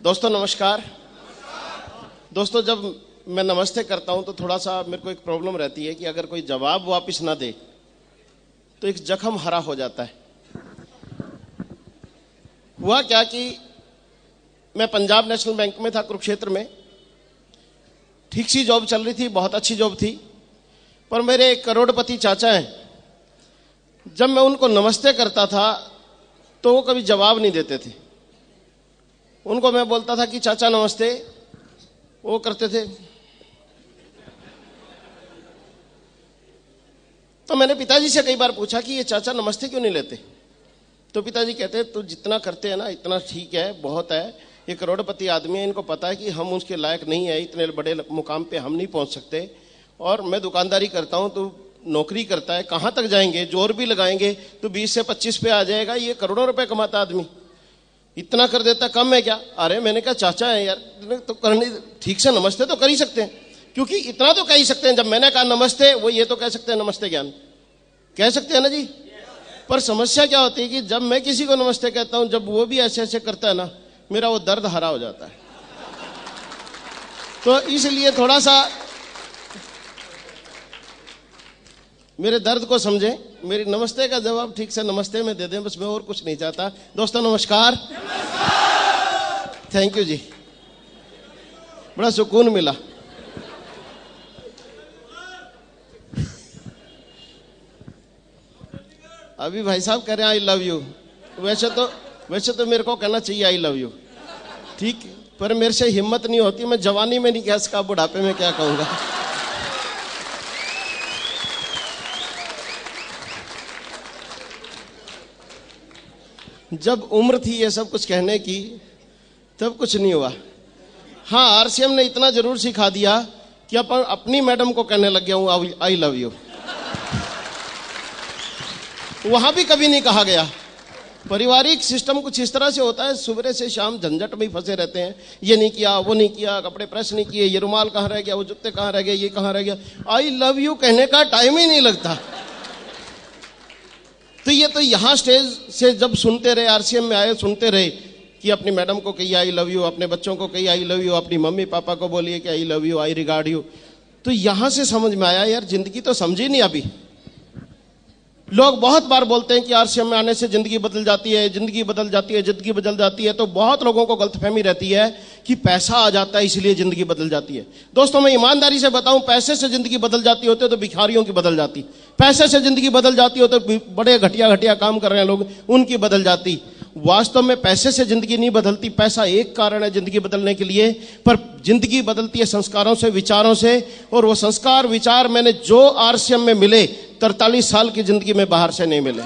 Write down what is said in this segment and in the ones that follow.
दोस्तों नमस्कार। दोस्तों जब मैं नमस्ते करता हूं तो थोड़ा सा मेरे को एक प्रॉब्लम रहती है कि अगर कोई जवाब वापस ना दे तो एक जख्म हरा हो जाता है। हुआ क्या कि मैं पंजाब नेशनल बैंक में था कुरुक्षेत्र में, ठीक सी जॉब चल रही थी, बहुत अच्छी जॉब थी। पर मेरे एक करोड़पति चाचा हैं, जब मैं उनको नमस्ते करता था तो वो कभी जवाब नहीं देते थे। उनको मैं बोलता था कि चाचा नमस्ते, वो करते थे। तो मैंने पिताजी से कई बार पूछा कि ये चाचा नमस्ते क्यों नहीं लेते। तो पिताजी कहते तो जितना करते हैं ना इतना ठीक है, बहुत है, ये करोड़पति आदमी है, इनको पता है कि हम उसके लायक नहीं है, इतने बड़े मुकाम पे हम नहीं पहुंच सकते। और मैं दुकानदारी करता हूं तो नौकरी करता है, कहां तक जाएंगे, जोर भी लगाएंगे तो 20 से 25 पे आ जाएगा। ये करोड़ों रुपए कमाता आदमी इतना कर देता, कम है क्या? अरे मैंने कहा चाचा है यार, तो करनी ठीक से नमस्ते तो कर ही सकते हैं, क्योंकि इतना तो कह ही सकते हैं। जब मैंने कहा नमस्ते, वो ये तो कह सकते हैं नमस्ते ज्ञान, कह सकते हैं ना जी। पर समस्या क्या होती है कि जब मैं किसी को नमस्ते कहता हूं, जब वो भी ऐसे ऐसे करता है ना, मेरा वो दर्द हरा हो जाता है। तो इसलिए थोड़ा सा मेरे दर्द को समझें, मेरी नमस्ते का जवाब ठीक से नमस्ते में दे दें, बस मैं और कुछ नहीं चाहता। दोस्तों नमस्कार। थैंक यू जी, बड़ा सुकून मिला। अभी भाई साहब कह रहे हैं आई लव यू। वैसे तो मेरे को कहना चाहिए आई लव यू, ठीक, पर मेरे से हिम्मत नहीं होती। मैं जवानी में नहीं कह सका, बुढ़ापे में क्या कहूंगा। जब उम्र थी ये सब कुछ कहने की, तब कुछ नहीं हुआ। हाँ, आरसीएम ने इतना जरूर सिखा दिया कि अपन अपनी मैडम को कहने लग गया हूं आई लव यू। वहां भी कभी नहीं कहा गया। पारिवारिक सिस्टम कुछ इस तरह से होता है, सुबह से शाम झंझट में ही फंसे रहते हैं। ये नहीं किया, वो नहीं किया, कपड़े प्रेस नहीं किए, ये रुमाल कहाँ रह गया, वो जूते कहाँ रह गए, ये कहाँ रह गया। आई लव यू कहने का टाइम ही नहीं लगता। तो ये तो यहाँ स्टेज से जब सुनते रहे, आरसीएम में आए सुनते रहे कि अपनी मैडम को कही आई लव यू, अपने बच्चों को कही आई लव यू, अपनी मम्मी पापा को बोलिए कि I love you, I regard you. तो यहां से समझ में आया यार जिंदगी तो समझी नहीं अभी। लोग बहुत बार बोलते हैं कि आरसीएम में आने से जिंदगी बदल जाती है, जिंदगी बदल जाती है, जिंदगी बदल जाती है। तो बहुत लोगों को गलतफहमी रहती है कि पैसा आ जाता है इसलिए जिंदगी बदल जाती है। दोस्तों मैं ईमानदारी से बताऊं, पैसे से जिंदगी बदल जाती होती तो भिखारियों की बदल जाती। पैसे से जिंदगी बदल जाती हो तो बड़े घटिया घटिया काम कर रहे हैं लोग, उनकी बदल जाती। वास्तव में पैसे से जिंदगी नहीं बदलती। पैसा एक कारण है जिंदगी बदलने के लिए, पर जिंदगी बदलती है संस्कारों से, विचारों से। और वो संस्कार विचार मैंने जो आरसीएम में मिले, 43 साल की जिंदगी में बाहर से नहीं मिले।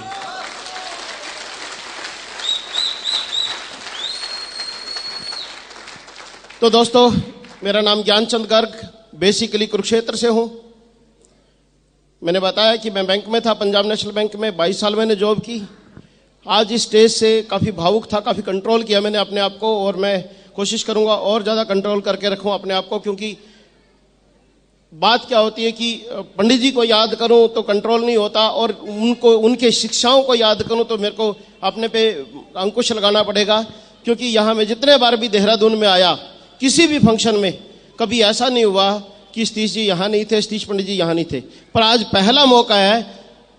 तो दोस्तों मेरा नाम ज्ञानचंद गर्ग, बेसिकली कुरुक्षेत्र से हूं। मैंने बताया कि मैं बैंक में था, पंजाब नेशनल बैंक में 22 साल मैंने जॉब की। आज इस स्टेज से काफ़ी भावुक था, काफ़ी कंट्रोल किया मैंने अपने आप को, और मैं कोशिश करूंगा और ज़्यादा कंट्रोल करके रखूं अपने आप को। क्योंकि बात क्या होती है कि पंडित जी को याद करूं तो कंट्रोल नहीं होता, और उनके शिक्षाओं को याद करूं तो मेरे को अपने पे अंकुश लगाना पड़ेगा। क्योंकि यहाँ मैं जितने बार भी देहरादून में आया, किसी भी फंक्शन में कभी ऐसा नहीं हुआ कि सतीश जी यहाँ नहीं थे, सतीश पंडित जी यहाँ नहीं थे। पर आज पहला मौका है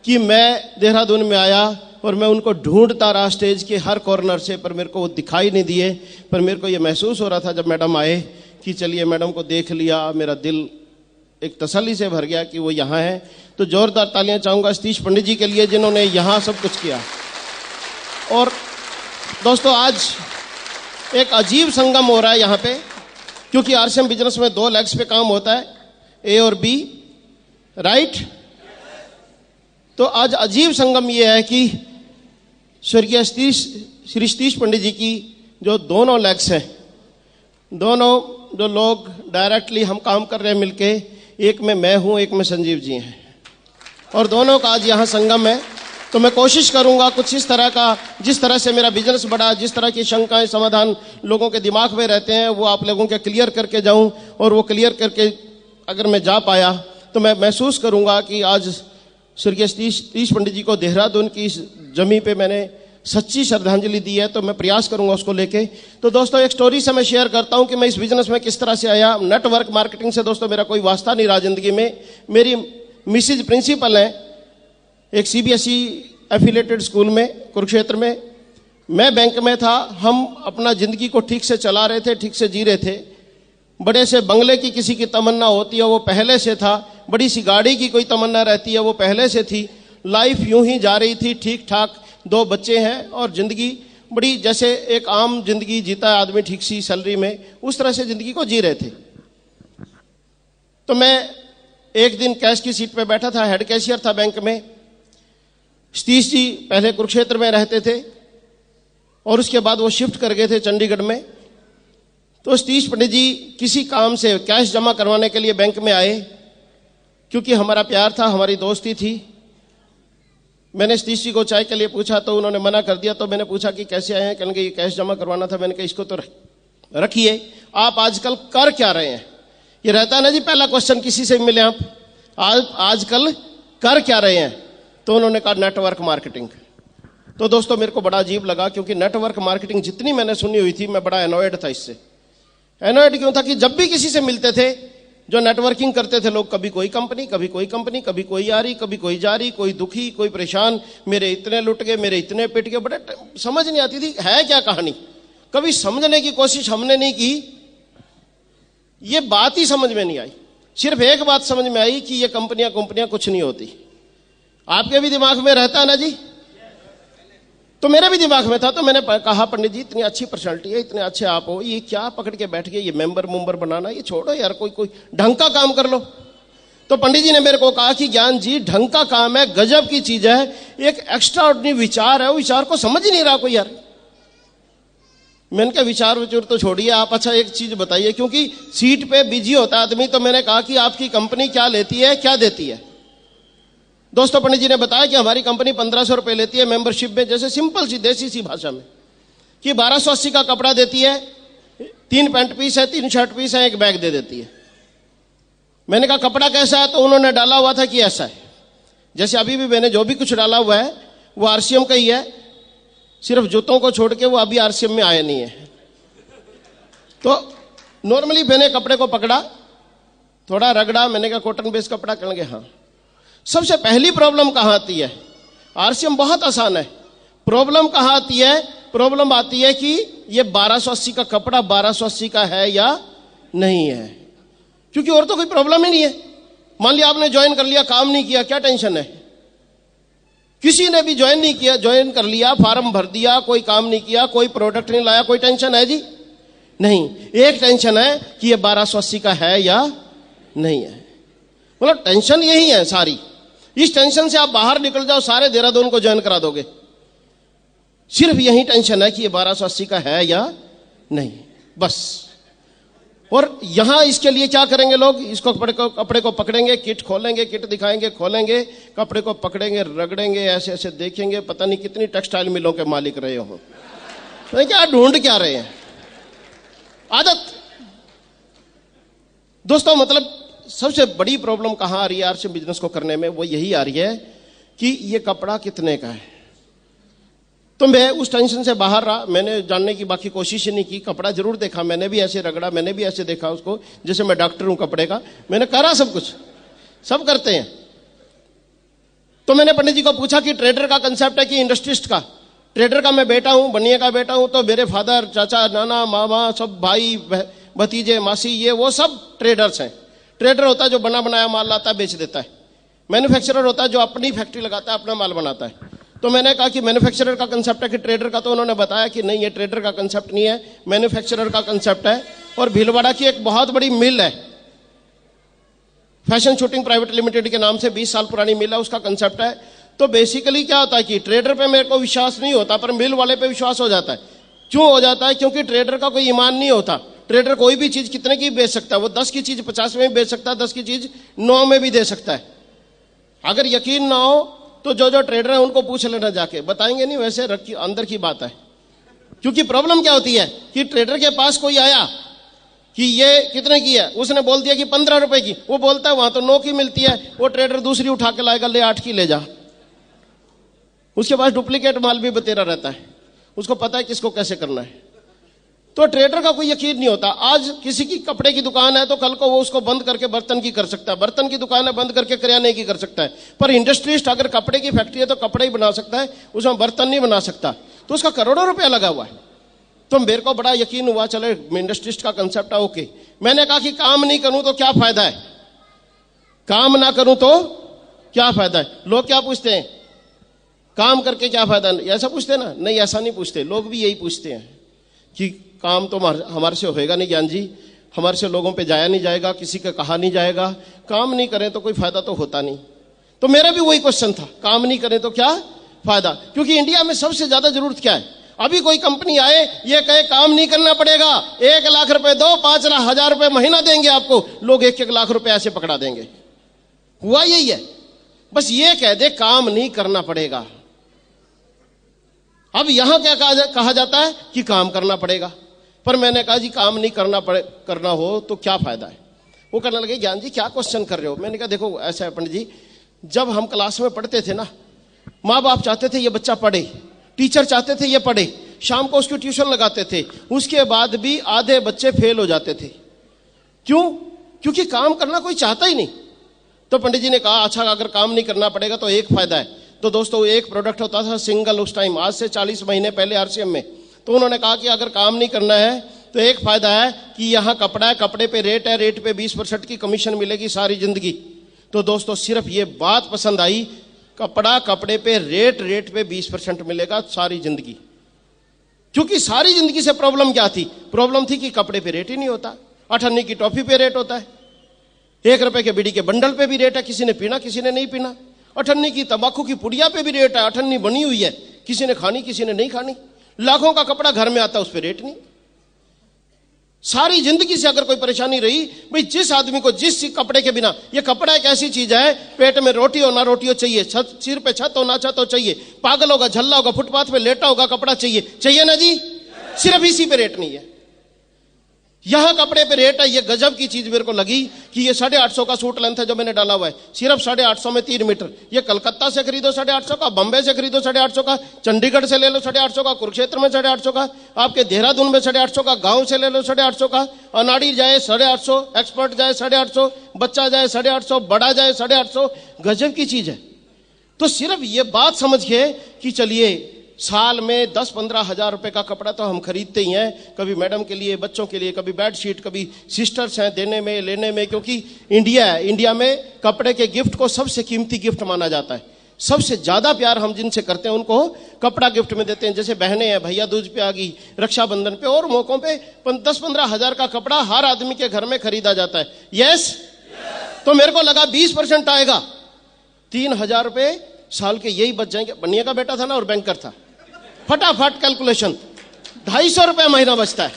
कि मैं देहरादून में आया और मैं उनको ढूंढता रहा स्टेज के हर कॉर्नर से, पर मेरे को वो दिखाई नहीं दिए। पर मेरे को ये महसूस हो रहा था जब मैडम आए कि चलिए मैडम को देख लिया, मेरा दिल एक तसल्ली से भर गया कि वो यहाँ है। तो जोरदार तालियां चाहूंगा सतीश पंडित जी के लिए जिन्होंने यहाँ सब कुछ किया। और दोस्तों आज एक अजीब संगम हो रहा है यहाँ पे, क्योंकि आरसीएम बिजनेस में 2 लेग्स पे काम होता है, ए और बी, राइट। तो आज अजीब संगम ये है कि स्वर्गीय श्री सतीश पंडित जी की जो दोनों लेग्स हैं, दोनों जो लोग डायरेक्टली हम काम कर रहे हैं मिलके, एक में मैं हूं, एक में संजीव जी हैं, और दोनों का आज यहाँ संगम है। तो मैं कोशिश करूंगा कुछ इस तरह का, जिस तरह से मेरा बिजनेस बढ़ा, जिस तरह की शंकाएं समाधान लोगों के दिमाग में रहते हैं, वो आप लोगों के क्लियर करके जाऊं। और वो क्लियर करके अगर मैं जा पाया तो मैं महसूस करूंगा कि आज स्वर्गीय सतीश पंडित जी को देहरादून की इस जमी पे मैंने सच्ची श्रद्धांजलि दी है, तो मैं प्रयास करूंगा उसको लेके। तो दोस्तों एक स्टोरी से मैं शेयर करता हूं कि मैं इस बिजनेस में किस तरह से आया। नेटवर्क मार्केटिंग से दोस्तों मेरा कोई वास्ता नहीं रहा जिंदगी में। मेरी मिसेज प्रिंसिपल है एक सीबीएसई एफिलेटेड स्कूल में कुरुक्षेत्र में, मैं बैंक में था। हम अपना जिंदगी को ठीक से चला रहे थे, ठीक से जी रहे थे। बड़े से बंगले की किसी की तमन्ना होती है वो पहले से था, बड़ी सी गाड़ी की कोई तमन्ना रहती है वो पहले से थी। लाइफ यूं ही जा रही थी ठीक ठाक, 2 बच्चे हैं और जिंदगी बड़ी जैसे एक आम जिंदगी जीता है आदमी ठीक सी सैलरी में, उस तरह से जिंदगी को जी रहे थे। तो मैं एक दिन कैश की सीट पे बैठा था, हेड कैशियर था बैंक में। सतीश जी पहले कुरुक्षेत्र में रहते थे और उसके बाद वो शिफ्ट कर गए थे चंडीगढ़ में। तो सतीश पंडित जी किसी काम से कैश जमा करवाने के लिए बैंक में आए, क्योंकि हमारा प्यार था, हमारी दोस्ती थी। मैंने सतीश जी को चाय के लिए पूछा तो उन्होंने मना कर दिया। तो मैंने पूछा कि कैसे आए हैं, कहने के ये कैश जमा करवाना था। मैंने कहा इसको तो रखिए, आप आजकल कर क्या रहे हैं? ये रहता है ना जी पहला क्वेश्चन किसी से मिले आप, आजकल कर क्या रहे हैं? तो उन्होंने कहा नेटवर्क मार्केटिंग। तो दोस्तों मेरे को बड़ा अजीब लगा, क्योंकि नेटवर्क मार्केटिंग जितनी मैंने सुनी हुई थी मैं बड़ा एनॉयड था इससे। एनॉयड क्यों था कि जब भी किसी से मिलते थे जो नेटवर्किंग करते थे लोग, कभी कोई कंपनी, कभी कोई कंपनी, कभी कोई आ रही, कभी कोई जा रही, कोई दुखी, कोई परेशान, मेरे इतने लुट गए, मेरे इतने पिट गए। बड़े समझ नहीं आती थी है क्या कहानी। कभी समझने की कोशिश हमने नहीं की, ये बात ही समझ में नहीं आई। सिर्फ एक बात समझ में आई कि ये कंपनियां कुछ नहीं होती। आपके भी दिमाग में रहता है ना जी, तो मेरे भी दिमाग में था। तो मैंने कहा पंडित जी इतनी अच्छी पर्सनालिटी है, इतने अच्छे आप हो, ये क्या पकड़ के बैठ गए, ये मेंबर मुंबर बनाना, ये छोड़ो यार, कोई ढंग का काम कर लो। तो पंडित जी ने मेरे को कहा कि ज्ञान जी ढंग का काम है, गजब की चीज है, एक एक्स्ट्रा ऑर्डिनरी विचार है, वो विचार को समझ ही नहीं रहा कोई यार। मैंने कहा विचार तो छोड़िए आप, अच्छा एक चीज बताइए, क्योंकि सीट पे बिजी होता है आदमी। तो मैंने कहा कि आपकी कंपनी क्या लेती है, क्या देती है? दोस्तों पंडित जी ने बताया कि हमारी कंपनी 1500 रुपए लेती है मेंबरशिप में, जैसे सिंपल सी देसी सी भाषा में, कि 1280 का कपड़ा देती है, 3 पैंट पीस है, 3 शर्ट पीस है, 1 बैग दे देती है। मैंने कहा कपड़ा कैसा है? तो उन्होंने डाला हुआ था कि ऐसा है, जैसे अभी भी मैंने जो भी कुछ डाला हुआ है वो आरसीएम का ही है, सिर्फ जूतों को छोड़ के वो अभी आरसीएम में आया नहीं है। तो नॉर्मली मैंने कपड़े को पकड़ा, थोड़ा रगड़ा, मैंने कहा कॉटन बेस कपड़ा, कहेंगे हाँ। सबसे पहली प्रॉब्लम कहां आती है? आरसीएम बहुत आसान है, प्रॉब्लम कहां आती है? प्रॉब्लम आती है कि ये 1280 का कपड़ा 1280 का है या नहीं है, क्योंकि और तो कोई प्रॉब्लम ही नहीं है। मान लिया आपने ज्वाइन कर लिया, काम नहीं किया, क्या टेंशन है? किसी ने भी ज्वाइन नहीं किया, ज्वाइन कर लिया, फॉर्म भर दिया, कोई काम नहीं किया, कोई प्रोडक्ट नहीं लाया, कोई टेंशन है जी? नहीं। एक टेंशन है कि ये 1280 का है या नहीं है। मतलब टेंशन यही है सारी। इस टेंशन से आप बाहर निकल जाओ, सारे देहरादून को ज्वाइन करा दोगे। सिर्फ यही टेंशन है कि ये 1280 का है या नहीं, बस। और यहां इसके लिए क्या करेंगे लोग? इसको कपड़े को पकड़ेंगे, किट खोलेंगे, किट दिखाएंगे, खोलेंगे, कपड़े को पकड़ेंगे, रगड़ेंगे, ऐसे ऐसे देखेंगे, पता नहीं कितनी टेक्सटाइल मिलों के मालिक रहे हो, तो क्या ढूंढ क्या रहे हैं? आदत। दोस्तों मतलब सबसे बड़ी प्रॉब्लम कहां आ रही है आरसीएम बिजनेस को करने में? वो यही आ रही है कि ये कपड़ा कितने का है। तो मैं उस टेंशन से बाहर रहा, मैंने जानने की बाकी कोशिश ही नहीं की। कपड़ा जरूर देखा, मैंने भी ऐसे रगड़ा, मैंने भी ऐसे देखा उसको, जैसे मैं डॉक्टर हूं कपड़े का, मैंने करा सब कुछ, सब करते हैं। तो मैंने पंडित जी को पूछा कि ट्रेडर का कंसेप्ट है कि इंडस्ट्रिस्ट का? ट्रेडर का मैं बेटा हूं, बनिए का बेटा हूं, तो मेरे फादर, चाचा, नाना, मामा, सब भाई, भतीजे, मासी, ये वो सब ट्रेडर्स हैं। ट्रेडर होता है जो बना बनाया माल लाता है, बेच देता है। मैन्युफैक्चरर होता है जो अपनी फैक्ट्री लगाता है, अपना माल बनाता है। तो मैंने कहा कि मैन्युफैक्चरर का कंसेप्ट है कि ट्रेडर का? तो उन्होंने बताया कि नहीं, ये ट्रेडर का कंसेप्ट नहीं है, मैन्युफैक्चरर का कंसेप्ट है। और भीलवाड़ा की एक बहुत बड़ी मिल है, फैशन शूटिंग प्राइवेट लिमिटेड के नाम से 20 साल पुरानी मिल है, उसका कंसेप्ट है। तो बेसिकली क्या होता है कि ट्रेडर पे मेरे को विश्वास नहीं होता, पर मिल वाले पे विश्वास हो जाता है। क्यों हो जाता है? क्योंकि ट्रेडर का कोई ईमान नहीं होता। ट्रेडर कोई भी चीज कितने की बेच सकता है, वो 10 की चीज 50 में भी बेच सकता है, 10 की चीज 9 में भी दे सकता है। अगर यकीन ना हो तो जो ट्रेडर है उनको पूछ लेना जाके, बताएंगे नहीं, वैसे अंदर की बात है। क्योंकि प्रॉब्लम क्या होती है कि ट्रेडर के पास कोई आया कि ये कितने की है, उसने बोल दिया कि 15 रुपए की, वो बोलता है वहां तो 9 की मिलती है, वो ट्रेडर दूसरी उठा के लाएगा, ले 8 की ले जा। उसके पास डुप्लीकेट माल भी बतेरा रहता है, उसको पता है किसको कैसे करना है। तो ट्रेडर का कोई यकीन नहीं होता। आज किसी की कपड़े की दुकान है तो कल को वो उसको बंद करके बर्तन की कर सकता है, बर्तन की दुकान है बंद करके किराने की कर सकता है। पर इंडस्ट्रिस्ट अगर कपड़े की फैक्ट्री है तो कपड़े ही बना सकता है, उसमें बर्तन नहीं बना सकता। तो उसका करोड़ों रुपया लगा हुआ है। तो मेरे को बड़ा यकीन हुआ, चले इंडस्ट्रिस्ट का कंसेप्ट है, ओके। मैंने कहा कि काम नहीं करूं तो क्या फायदा है, काम ना करूं तो क्या फायदा है। लोग क्या पूछते हैं, काम करके क्या फायदा, ऐसा पूछते हैं ना? नहीं, ऐसा नहीं पूछते। लोग भी यही पूछते हैं कि काम तो हमारे से होएगा नहीं ज्ञान जी, हमारे से लोगों पे जाया नहीं जाएगा, किसी का कहा नहीं जाएगा, काम नहीं करें तो कोई फायदा तो होता नहीं। तो मेरा भी वही क्वेश्चन था, काम नहीं करें तो क्या फायदा। क्योंकि इंडिया में सबसे ज्यादा जरूरत क्या है? अभी कोई कंपनी आए ये कहे काम नहीं करना पड़ेगा, 1 लाख रुपए दो, 5,000 रुपए महीना देंगे आपको, लोग 1-1 लाख रुपए ऐसे पकड़ा देंगे। हुआ यही है, बस ये कह दे काम नहीं करना पड़ेगा। अब यहां क्या कहा जाता है कि काम करना पड़ेगा। पर मैंने कहा जी काम नहीं करना हो तो क्या फायदा है। वो कहने लगे ज्ञान जी क्या क्वेश्चन कर रहे हो। मैंने कहा देखो ऐसा है पंडित जी, जब हम क्लास में पढ़ते थे ना, माँ बाप चाहते थे ये बच्चा पढ़े, टीचर चाहते थे ये पढ़े, शाम को उसकी ट्यूशन लगाते थे, उसके बाद भी आधे बच्चे फेल हो जाते थे। क्यों? क्योंकि काम करना कोई चाहता ही नहीं। तो पंडित जी ने कहा अच्छा अगर काम नहीं करना पड़ेगा तो एक फायदा है। तो दोस्तों एक प्रोडक्ट होता था सिंगल, उस टाइम आज से 40 महीने पहले आरसीएम में। तो उन्होंने कहा कि अगर काम नहीं करना है तो एक फायदा है कि यहाँ कपड़ा है, कपड़े पे रेट है, रेट पे 20% की कमीशन मिलेगी सारी जिंदगी। तो दोस्तों सिर्फ ये बात पसंद आई, कपड़ा कपड़े पे रेट पे 20% मिलेगा सारी जिंदगी। क्योंकि सारी जिंदगी से प्रॉब्लम क्या थी? प्रॉब्लम थी कि कपड़े पे रेट ही नहीं होता, 8 आने की टॉफी पे रेट होता है, 1 रुपए के बीड़ी के बंडल पे भी रेट है, किसी ने पीना किसी ने नहीं पीना, 8 आने की तंबाकू की पुड़िया पे भी रेट है, 8 आने बनी हुई है, किसी ने खानी किसी ने नहीं खानी, लाखों का कपड़ा घर में आता है उस पर रेट नहीं। सारी जिंदगी से अगर कोई परेशानी रही, भाई जिस आदमी को जिस कपड़े के बिना, ये कपड़ा एक ऐसी चीज है, पेट में रोटी हो ना रोटी हो चाहिए, सिर पे छत हो ना छत हो चाहिए, पागल होगा झल्ला होगा फुटपाथ पे लेटा होगा कपड़ा चाहिए ना जी। सिर्फ इसी पे रेट नहीं है, यहां कपड़े पे रेट है। ये गजब की चीज मेरे को लगी कि ये 850 का सूट लेंथ है जो मैंने डाला हुआ है, सिर्फ 850 में 3 मीटर। ये कलकत्ता से खरीदो 850 का, बंबई से खरीदो 850 का, चंडीगढ़ से ले लो 850 का, कुरुक्षेत्र में 850 का, आपके देहरादून में 850 का, गांव से ले लो 850 का, अनाड़ी जाए 850, एक्सपर्ट जाए 850, बच्चा जाए 850, बड़ा जाए 850। गजब की चीज है। तो सिर्फ ये बात समझिए कि चलिए साल में 10-15 हजार रुपए का कपड़ा तो हम खरीदते ही हैं, कभी मैडम के लिए, बच्चों के लिए, कभी बेडशीट, कभी सिस्टर्स हैं देने में लेने में। क्योंकि इंडिया है, इंडिया में कपड़े के गिफ्ट को सबसे कीमती गिफ्ट माना जाता है। सबसे ज्यादा प्यार हम जिनसे करते हैं उनको कपड़ा गिफ्ट में देते हैं। जैसे बहनें हैं, भैया दूज पे आ गई, रक्षाबंधन पे और मौकों पे 10-15 हजार का कपड़ा हर आदमी के घर में खरीदा जाता है। यस? तो मेरे को लगा 20% आएगा, 3,000 रुपए साल के यही बच जाएंगे। बनिया का बेटा था ना और बैंकर था, फटाफट कैलकुलेशन, 250 रुपए महीना बचता है।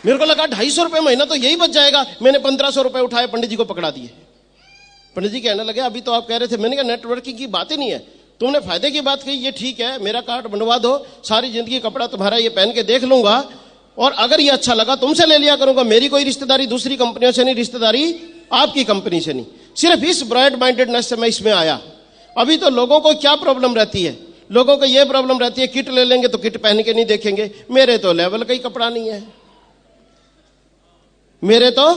मेरे को लगा 250 रुपए महीना तो यही बच जाएगा। मैंने 1500 रुपए उठाए, पंडित जी को पकड़ा दिए। पंडित जी कहने लगे अभी तो आप कह रहे थे। मैंने कहा नेटवर्किंग की बात ही नहीं है, तुमने फायदे की बात कही, ये ठीक है, मेरा कार्ड बनवा दो, सारी जिंदगी कपड़ा तुम्हारा ये पहन के देख लूंगा, और अगर ये अच्छा लगा तुमसे ले लिया करूंगा। मेरी कोई रिश्तेदारी दूसरी कंपनियों से नहीं, रिश्तेदारी आपकी कंपनी से नहीं। सिर्फ इस ब्रॉड माइंडेडनेस से मैं इसमें आया। अभी तो लोगों को क्या प्रॉब्लम रहती है? लोगों को यह प्रॉब्लम रहती है किट ले लेंगे तो किट पहन के नहीं देखेंगे, मेरे तो लेवल का ही कपड़ा नहीं है, मेरे तो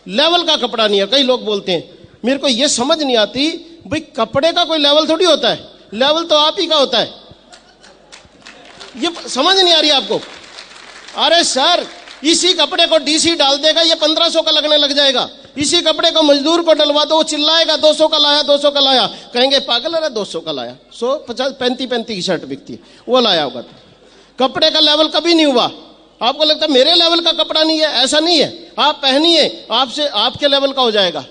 लेवल का कपड़ा नहीं है। कई लोग बोलते हैं, मेरे को यह समझ नहीं आती, भाई कपड़े का कोई लेवल थोड़ी होता है, लेवल तो आप ही का होता है। ये समझ नहीं आ रही आपको? अरे सर, इसी कपड़े को डीसी डाल देगा, ये 1500 का लगने लग जाएगा। इसी कपड़े को मजदूर को डलवा दो, वो चिल्लाएगा 200 का लाया, 200 का लाया। कहेंगे पागल है, 200 का लाया, 150 35 की शर्ट बिकती है, वो लाया होगा। तो कपड़े का लेवल कभी नहीं हुआ। आपको लगता है मेरे लेवल का कपड़ा नहीं है, ऐसा नहीं है। आप पहनिए, आपसे आपके लेवल का हो जाएगा।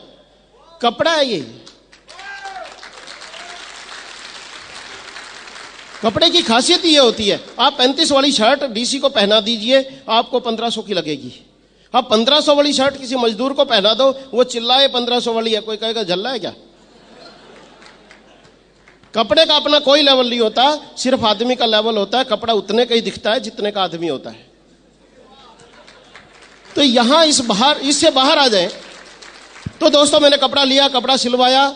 कपड़ा है ये, कपड़े की खासियत ये होती है। आप 35 वाली शर्ट डीसी को पहना दीजिए, आपको 1500 की लगेगी। आप 1500 वाली शर्ट किसी मजदूर को पहना दो, वो चिल्लाए 1500 वाली है, कोई कहेगा झल्ला है क्या? कपड़े का अपना कोई लेवल नहीं होता, सिर्फ आदमी का लेवल होता है। कपड़ा उतने का ही दिखता है जितने का आदमी होता है। तो यहां इससे बाहर आ जाए। तो दोस्तों मैंने कपड़ा लिया, कपड़ा सिलवाया,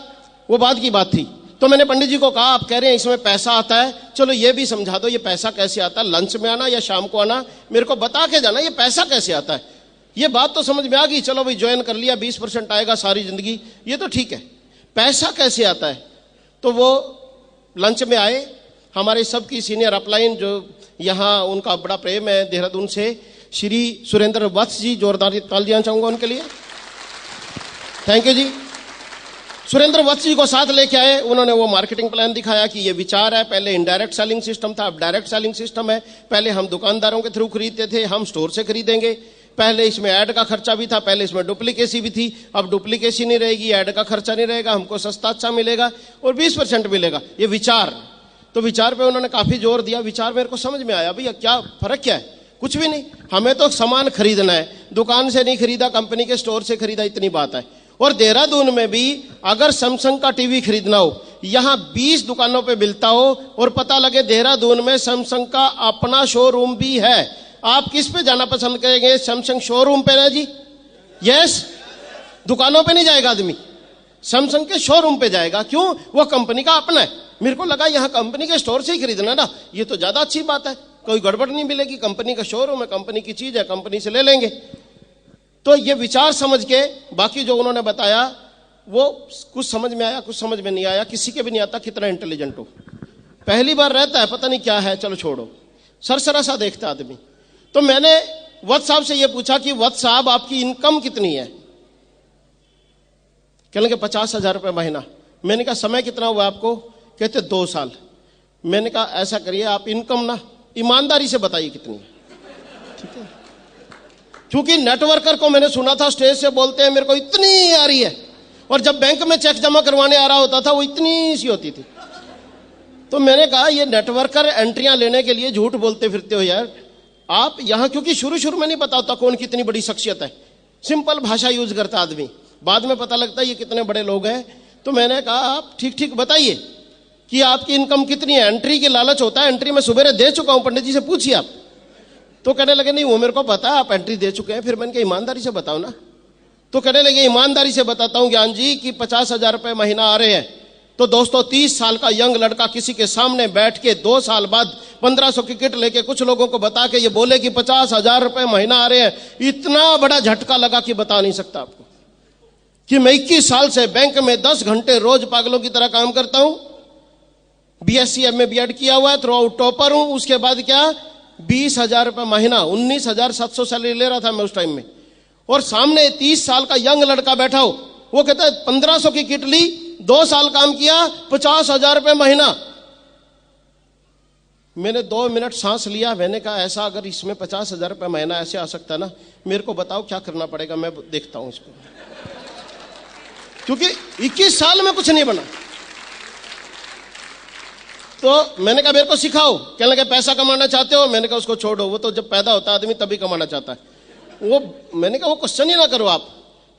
वो बात की बात थी। तो मैंने पंडित जी को कहा, आप कह रहे हैं इसमें पैसा आता है, चलो ये भी समझा दो, ये पैसा कैसे आता है, लंच में आना या शाम को आना, मेरे को बता के जाना ये पैसा कैसे आता है। ये बात तो समझ में आ गई, चलो भाई ज्वाइन कर लिया, 20% आएगा सारी जिंदगी, ये तो ठीक है, पैसा कैसे आता है। तो वो लंच में आए, हमारे सबकी सीनियर अपलाइन जो यहाँ उनका बड़ा प्रेम है देहरादून से, श्री सुरेंद्र वत्स जी, जोरदार तालियां चाहूंगा उनके लिए, थैंक यू जी। सुरेंद्र वत्स जी को साथ लेके आए, उन्होंने वो मार्केटिंग प्लान दिखाया कि ये विचार है, पहले इनडायरेक्ट सेलिंग सिस्टम था, अब डायरेक्ट सेलिंग सिस्टम है, पहले हम दुकानदारों के थ्रू खरीदते थे, हम स्टोर से खरीदेंगे, पहले इसमें ऐड का खर्चा भी था, पहले इसमें डुप्लीकेसी भी थी, अब डुप्लीकेसी नहीं रहेगी, ऐड का खर्चा नहीं रहेगा, हमको सस्ता अच्छा मिलेगा और 20% मिलेगा, ये विचार। तो विचार पे उन्होंने काफी जोर दिया, विचार मेरे को समझ में आया, भैया क्या फर्क क्या है, कुछ भी नहीं, हमें तो सामान खरीदना है, दुकान से नहीं खरीदा, कंपनी के स्टोर से खरीदा, इतनी बात है। और देहरादून में भी अगर सैमसंग का टीवी खरीदना हो, यहां 20 दुकानों पे मिलता हो और पता लगे देहरादून में सैमसंग का अपना शोरूम भी है, आप किस पे जाना पसंद करेंगे? सैमसंग शोरूम पे ना जी, यस, दुकानों पे नहीं जाएगा आदमी, सैमसंग के शोरूम पे जाएगा। क्यों? वो कंपनी का अपना है। मेरे को लगा यहां कंपनी के स्टोर से ही खरीदना ना, ये तो ज्यादा अच्छी बात है, कोई गड़बड़ नहीं मिलेगी, कंपनी का शोरूम है, कंपनी की चीज है, कंपनी से ले लेंगे। तो ये विचार समझ के बाकी जो उन्होंने बताया वो कुछ समझ में आया, कुछ समझ में नहीं आया, किसी के भी नहीं आता कितना इंटेलिजेंट हो, पहली बार रहता है, पता नहीं क्या है, चलो छोड़ो, सरसरा सा देखता आदमी। तो मैंने वत्स साहब से ये पूछा कि वत्स साहब आपकी इनकम कितनी है? कहने के 50,000 रुपये महीना। मैंने कहा समय कितना हुआ आपको? कहते 2 साल। मैंने कहा ऐसा करिए, आप इनकम ना ईमानदारी से बताइए कितनी है, ठीक है? क्योंकि नेटवर्कर को मैंने सुना था स्टेज से बोलते हैं मेरे को इतनी आ रही है, और जब बैंक में चेक जमा करवाने आ रहा होता था वो इतनी सी होती थी। तो मैंने कहा ये नेटवर्कर एंट्रियां लेने के लिए झूठ बोलते फिरते हो यार आप यहां, क्योंकि शुरू में नहीं पता होता कौन कितनी बड़ी शख्सियत है, सिंपल भाषा यूज करता आदमी, बाद में पता लगता है ये कितने बड़े लोग हैं। तो मैंने कहा आप ठीक ठीक बताइए कि आपकी इनकम कितनी है। एंट्री की लालच होता है, एंट्री में सुबह दे चुका हूं, पंडित जी से पूछिए आप। तो कहने लगे नहीं वो मेरे को पता है, आप एंट्री दे चुके हैं। फिर मैंने कहा ईमानदारी से बताओ ना। तो कहने लगे ईमानदारी से बताता हूं ज्ञान जी कि 50,000 रुपये महीना आ रहे हैं। तो दोस्तों 30 साल का यंग लड़का किसी के सामने बैठ के 2 साल बाद 1500 की किट लेके कुछ लोगों को बता के ये बोले कि 50,000 रुपये महीना आ रहे हैं, इतना बड़ा झटका लगा कि बता नहीं सकता आपको। कि मैं 21 साल से बैंक में 10 घंटे रोज पागलों की तरह काम करता हूं, BSc MA BEd किया हुआ है, थ्रू आउट टॉपर हूं। उसके बाद क्या 20,000 रुपये महीना, 19,700 सैलरी ले रहा था मैं उस टाइम में। और सामने 30 साल का यंग लड़का बैठा हो, वो कहता है 1500 की किट ली, 2 साल काम किया, 50,000 रुपये महीना। मैंने 2 मिनट सांस लिया, मैंने कहा ऐसा अगर इसमें 50,000 रुपये महीना ऐसे आ सकता ना, मेरे को बताओ क्या करना पड़ेगा, मैं देखता हूं इसको। क्योंकि 21 साल में कुछ नहीं बना। तो मैंने कहा मेरे को सिखाओ। कहने लगे पैसा कमाना चाहते हो? मैंने कहा उसको छोड़ो, वो तो जब पैदा होता है आदमी तभी कमाना चाहता है वो। मैंने कहा वो क्वेश्चन ही ना करो आप,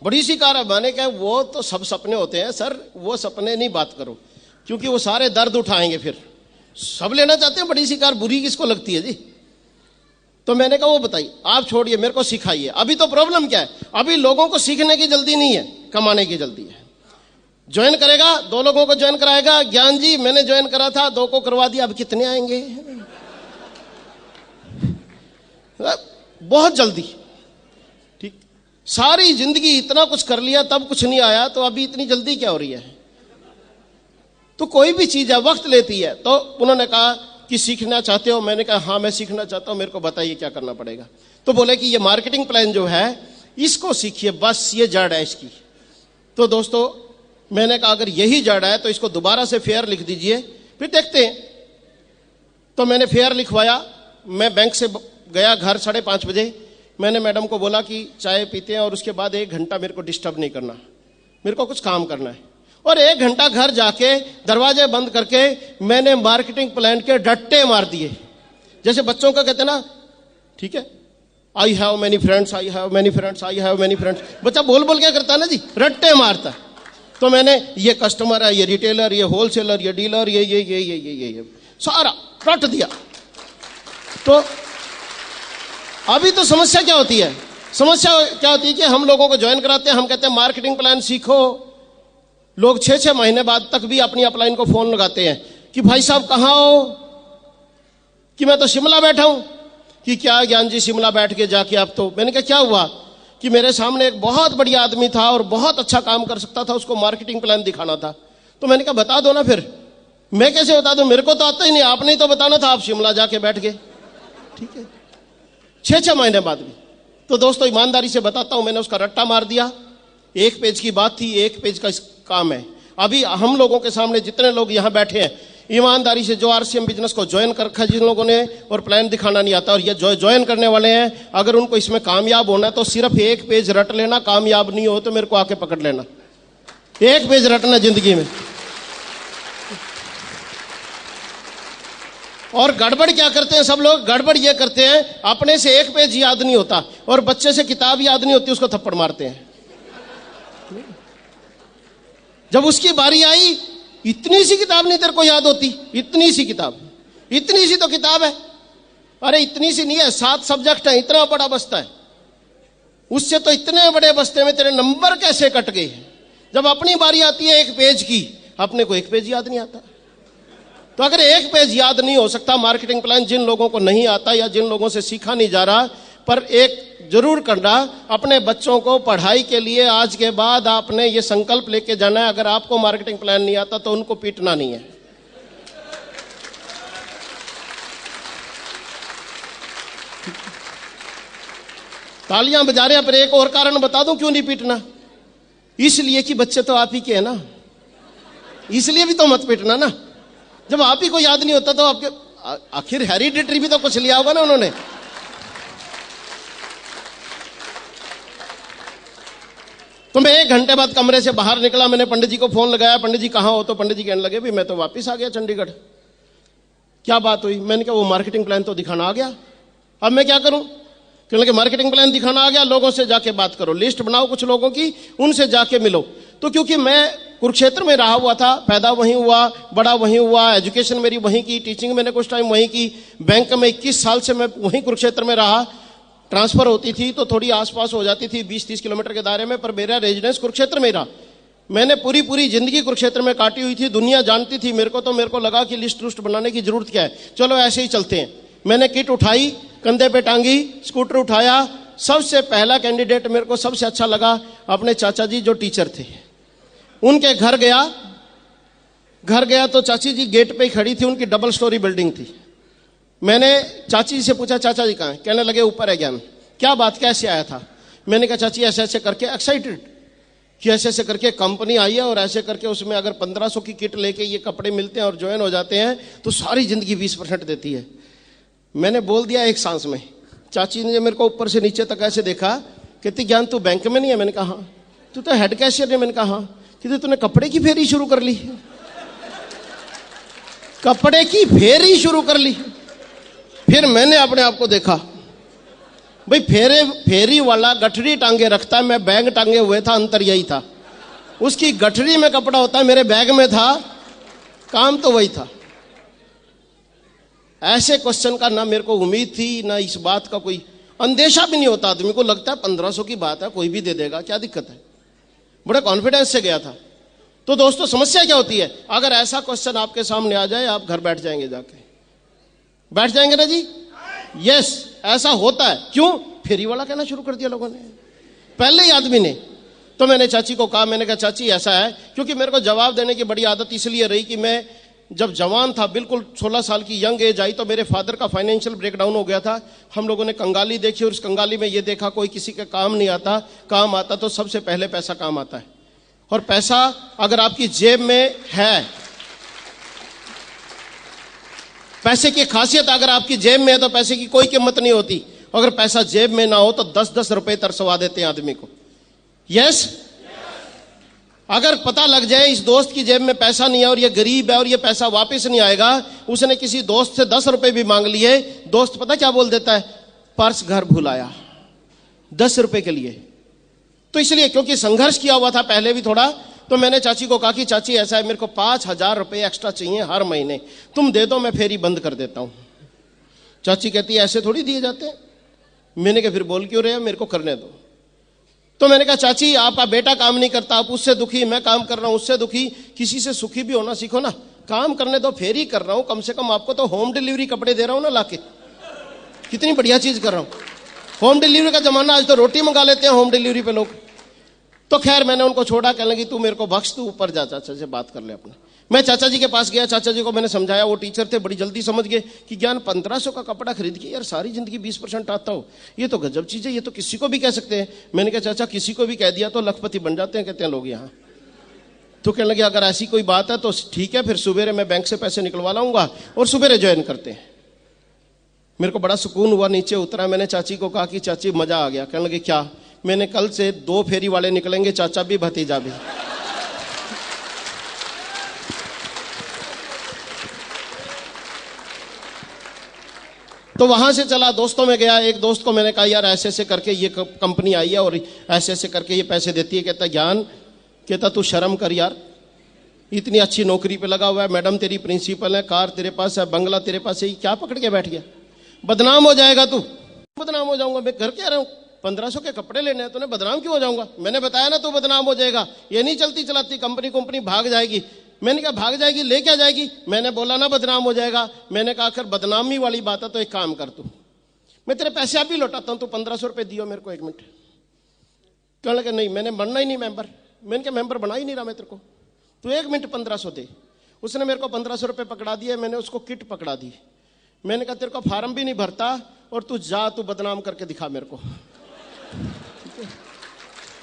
बड़ी सी कार है। मैंने कहा वो तो सब सपने होते हैं सर, वो सपने नहीं बात करो, क्योंकि वो सारे दर्द उठाएंगे। फिर सब लेना चाहते हैं बड़ी सी कार, बुरी किसको लगती है जी। तो मैंने कहा वो बताइए, आप छोड़िए, मेरे को सिखाइए। अभी तो प्रॉब्लम क्या है, अभी लोगों को सीखने की जल्दी नहीं है, कमाने की जल्दी है। ज्वाइन करेगा, 2 लोगों को ज्वाइन कराएगा। ज्ञान जी मैंने ज्वाइन करा था, 2 को करवा दिया, अब कितने आएंगे? बहुत जल्दी। ठीक, सारी जिंदगी इतना कुछ कर लिया तब कुछ नहीं आया, तो अभी इतनी जल्दी क्या हो रही है? तो कोई भी चीज है वक्त लेती है। तो उन्होंने कहा कि सीखना चाहते हो? मैंने कहा हाँ मैं सीखना चाहता हूं, मेरे को बताइए क्या करना पड़ेगा। तो बोले कि ये मार्केटिंग प्लान जो है इसको सीखिए, बस ये जड़ है इसकी। तो दोस्तों मैंने कहा अगर यही जड़ है तो इसको दोबारा से फेयर लिख दीजिए, फिर देखते हैं। तो मैंने फेयर लिखवाया। मैं बैंक से गया घर 5:30 बजे। मैंने मैडम को बोला कि चाय पीते हैं और उसके बाद 1 घंटा मेरे को डिस्टर्ब नहीं करना, मेरे को कुछ काम करना है। और 1 घंटा घर जाके दरवाजे बंद करके मैंने मार्केटिंग प्लान के डट्टे मार दिए। जैसे बच्चों का कहते हैं ना, ठीक है, I have many friends, I have many friends, I have many friends. बच्चा बोल बोल क्या करता है ना जी, रट्टे मारता है। तो मैंने ये कस्टमर है, ये रिटेलर, ये होलसेलर, ये डीलर, ये सारा रट दिया। तो अभी तो समस्या क्या होती है? समस्या क्या होती है कि हम लोगों को ज्वाइन कराते हैं, हम कहते हैं मार्केटिंग प्लान सीखो, लोग 6-6 महीने बाद तक भी अपनी अपलाइन को फोन लगाते हैं कि भाई साहब कहाँ हो, कि मैं तो शिमला बैठा हूं। कि क्या ज्ञान जी शिमला बैठ के जाके आप तो। मैंने कहा क्या हुआ, कि मेरे सामने एक बहुत बढ़िया आदमी था और बहुत अच्छा काम कर सकता था, उसको मार्केटिंग प्लान दिखाना था। तो मैंने कहा बता दो ना। फिर मैं कैसे बता दूं, मेरे को तो आता ही नहीं, आपने ही तो बताना था, आप शिमला जाके बैठ गए। ठीक है, 6-6 महीने बाद भी। तो दोस्तों ईमानदारी से बताता हूं, मैंने उसका रट्टा मार दिया। 1 पेज की बात थी, 1 पेज का काम है। अभी हम लोगों के सामने जितने लोग यहां बैठे हैं, ईमानदारी से जो आरसीएम बिजनेस को ज्वाइन कर रखा है जिन लोगों ने, और प्लान दिखाना नहीं आता, और ये जो ज्वाइन करने वाले हैं, अगर उनको इसमें कामयाब होना है तो सिर्फ 1 पेज रट लेना। कामयाब नहीं हो तो मेरे को आके पकड़ लेना। 1 पेज रटना जिंदगी में। और गड़बड़ क्या करते हैं सब लोग, गड़बड़ ये करते हैं, अपने से 1 पेज याद नहीं होता और बच्चे से किताब याद नहीं होती, उसको थप्पड़ मारते हैं। जब उसकी बारी आई, इतनी सी किताब नहीं तेरे को याद होती, इतनी सी किताब, इतनी सी तो किताब है। अरे इतनी सी नहीं है, 7 सब्जेक्ट है, इतना बड़ा बस्ता है। उससे तो इतने बड़े बस्ते में तेरे नंबर कैसे कट गए। जब अपनी बारी आती है 1 पेज की, अपने को 1 पेज याद नहीं आता। तो अगर 1 पेज याद नहीं हो सकता मार्केटिंग प्लान, जिन लोगों को नहीं आता या जिन लोगों से सीखा नहीं जा रहा, पर एक जरूर करना, अपने बच्चों को पढ़ाई के लिए आज के बाद आपने ये संकल्प लेके जाना है, अगर आपको मार्केटिंग प्लान नहीं आता तो उनको पीटना नहीं है। तालियां बजा रहे हैं, पर एक और कारण बता दूं क्यों नहीं पीटना। इसलिए कि बच्चे तो आप ही के हैं ना, इसलिए भी तो मत पीटना ना। जब आप ही को याद नहीं होता तो आपके, आखिर हेरिडिटरी भी तो कुछ लिया होगा ना उन्होंने। तो मैं 1 घंटे बाद कमरे से बाहर निकला, मैंने पंडित जी को फोन लगाया, पंडित जी कहाँ हो। तो पंडित जी कहने लगे भी मैं तो वापस आ गया चंडीगढ़। क्या बात हुई, मैंने कहा वो मार्केटिंग प्लान तो दिखाना आ गया, अब मैं क्या करूं। कहने लगे मार्केटिंग प्लान दिखाना आ गया, लोगों से जाके बात करो, लिस्ट बनाओ कुछ लोगों की, उनसे जाके मिलो। तो क्योंकि मैं कुरुक्षेत्र में रहा हुआ था, पैदा वहीं हुआ, बड़ा वहीं हुआ, एजुकेशन मेरी वहीं की, टीचिंग मैंने कुछ टाइम वहीं की, बैंक में 21 साल से मैं वहीं कुरुक्षेत्र में रहा। ट्रांसफर होती थी तो थोड़ी आसपास हो जाती थी 20-30 किलोमीटर के दायरे में, पर मेरा रेजिडेंस कुरुक्षेत्र में रहा। मैंने पूरी जिंदगी कुरुक्षेत्र में काटी हुई थी, दुनिया जानती थी मेरे को। तो मेरे को लगा कि लिस्ट लुस्ट बनाने की जरूरत क्या है, चलो ऐसे ही चलते हैं। मैंने किट उठाई, कंधे पे टांगी, स्कूटर उठाया। सबसे पहला कैंडिडेट मेरे को सबसे अच्छा लगा अपने चाचा जी जो टीचर थे, उनके घर गया तो चाची जी गेट पे ही खड़ी थी, उनकी डबल स्टोरी बिल्डिंग थी। मैंने चाची जी से पूछा चाचा जी कहाँ हैं, कहने लगे ऊपर है ज्ञान। क्या बात, कैसे आया था। मैंने कहा चाची ऐसे ऐसे करके, एक्साइटेड कि ऐसे ऐसे करके कंपनी आई है और ऐसे करके उसमें अगर 1500 की किट लेके ये कपड़े मिलते हैं और ज्वाइन हो जाते हैं तो सारी जिंदगी 20% देती है। मैंने बोल दिया एक सांस में। चाची ने मेरे को ऊपर से नीचे तक ऐसे देखा, कहती ज्ञान तू बैंक में नहीं है। मैंने कहा हाँ। तू तो हेड कैशियर है। मैंने कहा हाँ। कहती तूने कपड़े की फेरी शुरू कर ली। कपड़े की फेरी शुरू कर ली। फिर मैंने अपने आप को देखा, भाई फेरी वाला गठरी टांगे रखता है, मैं बैग टांगे हुए था, अंतर यही था। उसकी गठरी में कपड़ा होता है, मेरे बैग में था, काम तो वही था। ऐसे क्वेश्चन का ना मेरे को उम्मीद थी, ना इस बात का कोई अंदेशा भी नहीं होता। आदमी को लगता है 1500 की बात है, कोई भी दे देगा, क्या दिक्कत है। बड़े कॉन्फिडेंस से गया था। तो दोस्तों समस्या क्या होती है, अगर ऐसा क्वेश्चन आपके सामने आ जाए, आप घर बैठ जाएंगे, जाके बैठ जाएंगे ना जी। यस, ऐसा होता है। क्यों, फेरी वाला कहना शुरू कर दिया लोगों ने, पहले ही आदमी ने। तो मैंने चाची को कहा, मैंने कहा चाची ऐसा है, क्योंकि मेरे को जवाब देने की बड़ी आदत इसलिए रही कि मैं जब जवान था, बिल्कुल 16 साल की यंग एज आई, तो मेरे फादर का फाइनेंशियल ब्रेकडाउन हो गया था। हम लोगों ने कंगाली देखी और उस कंगाली में ये देखा कोई किसी का काम नहीं आता, काम आता तो सबसे पहले पैसा काम आता है। और पैसा अगर आपकी जेब में है, पैसे की खासियत अगर आपकी जेब में है तो पैसे की कोई कीमत नहीं होती। अगर पैसा जेब में ना हो तो 10-10 रुपए तरसवा देते हैं आदमी को। यस, अगर पता लग जाए इस दोस्त की जेब में पैसा नहीं है और ये गरीब है और ये पैसा वापस नहीं आएगा, उसने किसी दोस्त से 10 रुपए भी मांग लिए, दोस्त पता क्या बोल देता है, पर्स घर भुलाया 10 रुपए के लिए। तो इसलिए क्योंकि संघर्ष किया हुआ था पहले भी थोड़ा, तो मैंने चाची को कहा कि चाची ऐसा है, मेरे को 5000 रुपए एक्स्ट्रा चाहिए हर महीने, तुम दे दो, मैं फेरी बंद कर देता हूं। चाची कहती है ऐसे थोड़ी दिए जाते हैं। मैंने कहा फिर बोल क्यों रहे हो, मेरे को करने दो। तो मैंने कहा चाची आपका बेटा काम नहीं करता, आप उससे दुखी, मैं काम कर रहा हूं उससे दुखी, किसी से सुखी भी होना सीखो ना। काम करने तो फेर ही कर रहा हूं, कम से कम आपको तो होम डिलीवरी कपड़े दे रहा हूं ना लाके, कितनी बढ़िया चीज कर रहा हूं। होम डिलीवरी का जमाना, आज तो रोटी मंगा लेते हैं होम डिलीवरी पे लोग। तो खैर मैंने उनको छोड़ा, कहने लगी तू मेरे को बख्श, तू ऊपर जा चाचा से बात कर ले अपने। मैं चाचा जी के पास गया, चाचा जी को मैंने समझाया, वो टीचर थे, बड़ी जल्दी समझ गए कि ज्ञान 1500 का कपड़ा खरीद के यार सारी जिंदगी 20% आता हो, ये तो गजब चीज है, ये तो किसी को भी कह सकते हैं। मैंने कहा चाचा किसी को भी कह दिया तो लखपति बन जाते हैं कहते हैं लोग यहाँ। तो कहने लगे अगर ऐसी कोई बात है तो ठीक है, फिर सुबेरे मैं बैंक से पैसे निकलवा लाऊंगा और सुबेरे ज्वाइन करते हैं। मेरे को बड़ा सुकून हुआ, नीचे उतरा, मैंने चाची को कहा कि चाची मजा आ गया। कहने लगे क्या? मैंने कल से 2 फेरी वाले निकलेंगे, चाचा भी भतीजा भी। तो वहां से चला, दोस्तों में गया, एक दोस्त को मैंने कहा यार ऐसे ऐसे करके ये कंपनी आई है और ऐसे ऐसे करके ये पैसे देती है। कहता ज्ञान, कहता तू शर्म कर यार, इतनी अच्छी नौकरी पे लगा हुआ है, मैडम तेरी प्रिंसिपल है, कार तेरे पास है, बंगला तेरे पास है, क्या पकड़ के बैठ गया? बदनाम हो जाएगा तू। बदनाम हो जाऊंगा? मैं घर कह रहा हूं 1500 के कपड़े लेने हैं, तूने बदनाम क्यों हो जाऊंगा? मैंने बताया ना तू बदनाम हो जाएगा, ये नहीं चलती चलाती कंपनी भाग जाएगी। मैंने कहा भाग जाएगी, ले क्या जाएगी? मैंने बोला ना बदनाम हो जाएगा। मैंने कहा आखिर बदनामी वाली बात है तो एक काम कर, तू मैं तेरे पैसे आप भी लौटाता हूं, तू 1500 रुपए दियो मेरे को, 1 मिनट। कहने लगे नहीं मैंने बनना ही नहीं मेंबर। मैंने कहा मेंबर बना ही नहीं रहा मैं तेरे को, तू 1 मिनट 1500 दे। उसने मेरे को 1500 रुपए पकड़ा दिए, मैंने उसको किट पकड़ा दी। मैंने कहा तेरे को फार्म भी नहीं भरता और तू जा, तू बदनाम करके दिखा मेरे को,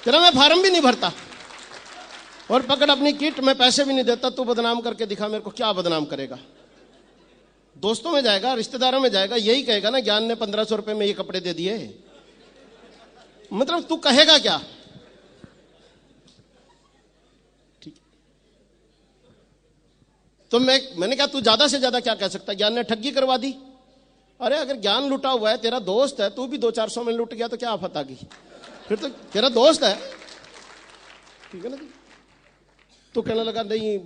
तेरा मैं फार्म भी नहीं भरता और पकड़ अपनी किट, मैं पैसे भी नहीं देता, तू बदनाम करके दिखा मेरे को। क्या बदनाम करेगा? दोस्तों में जाएगा, रिश्तेदारों में जाएगा, यही कहेगा ना ज्ञान ने 1500 रुपए में ये कपड़े दे दिए। मतलब तू कहेगा क्या? ठीक। तो मैंने कहा तू ज्यादा से ज्यादा क्या कह सकता? ज्ञान ने ठगी करवा दी। अरे अगर ज्ञान लुटा हुआ है, तेरा दोस्त है, तू भी 200-400 में लुट गया तो क्या आफत आ गई? फिर तो तेरा दोस्त है, ठीक है ना। तो कहने लगा नहीं,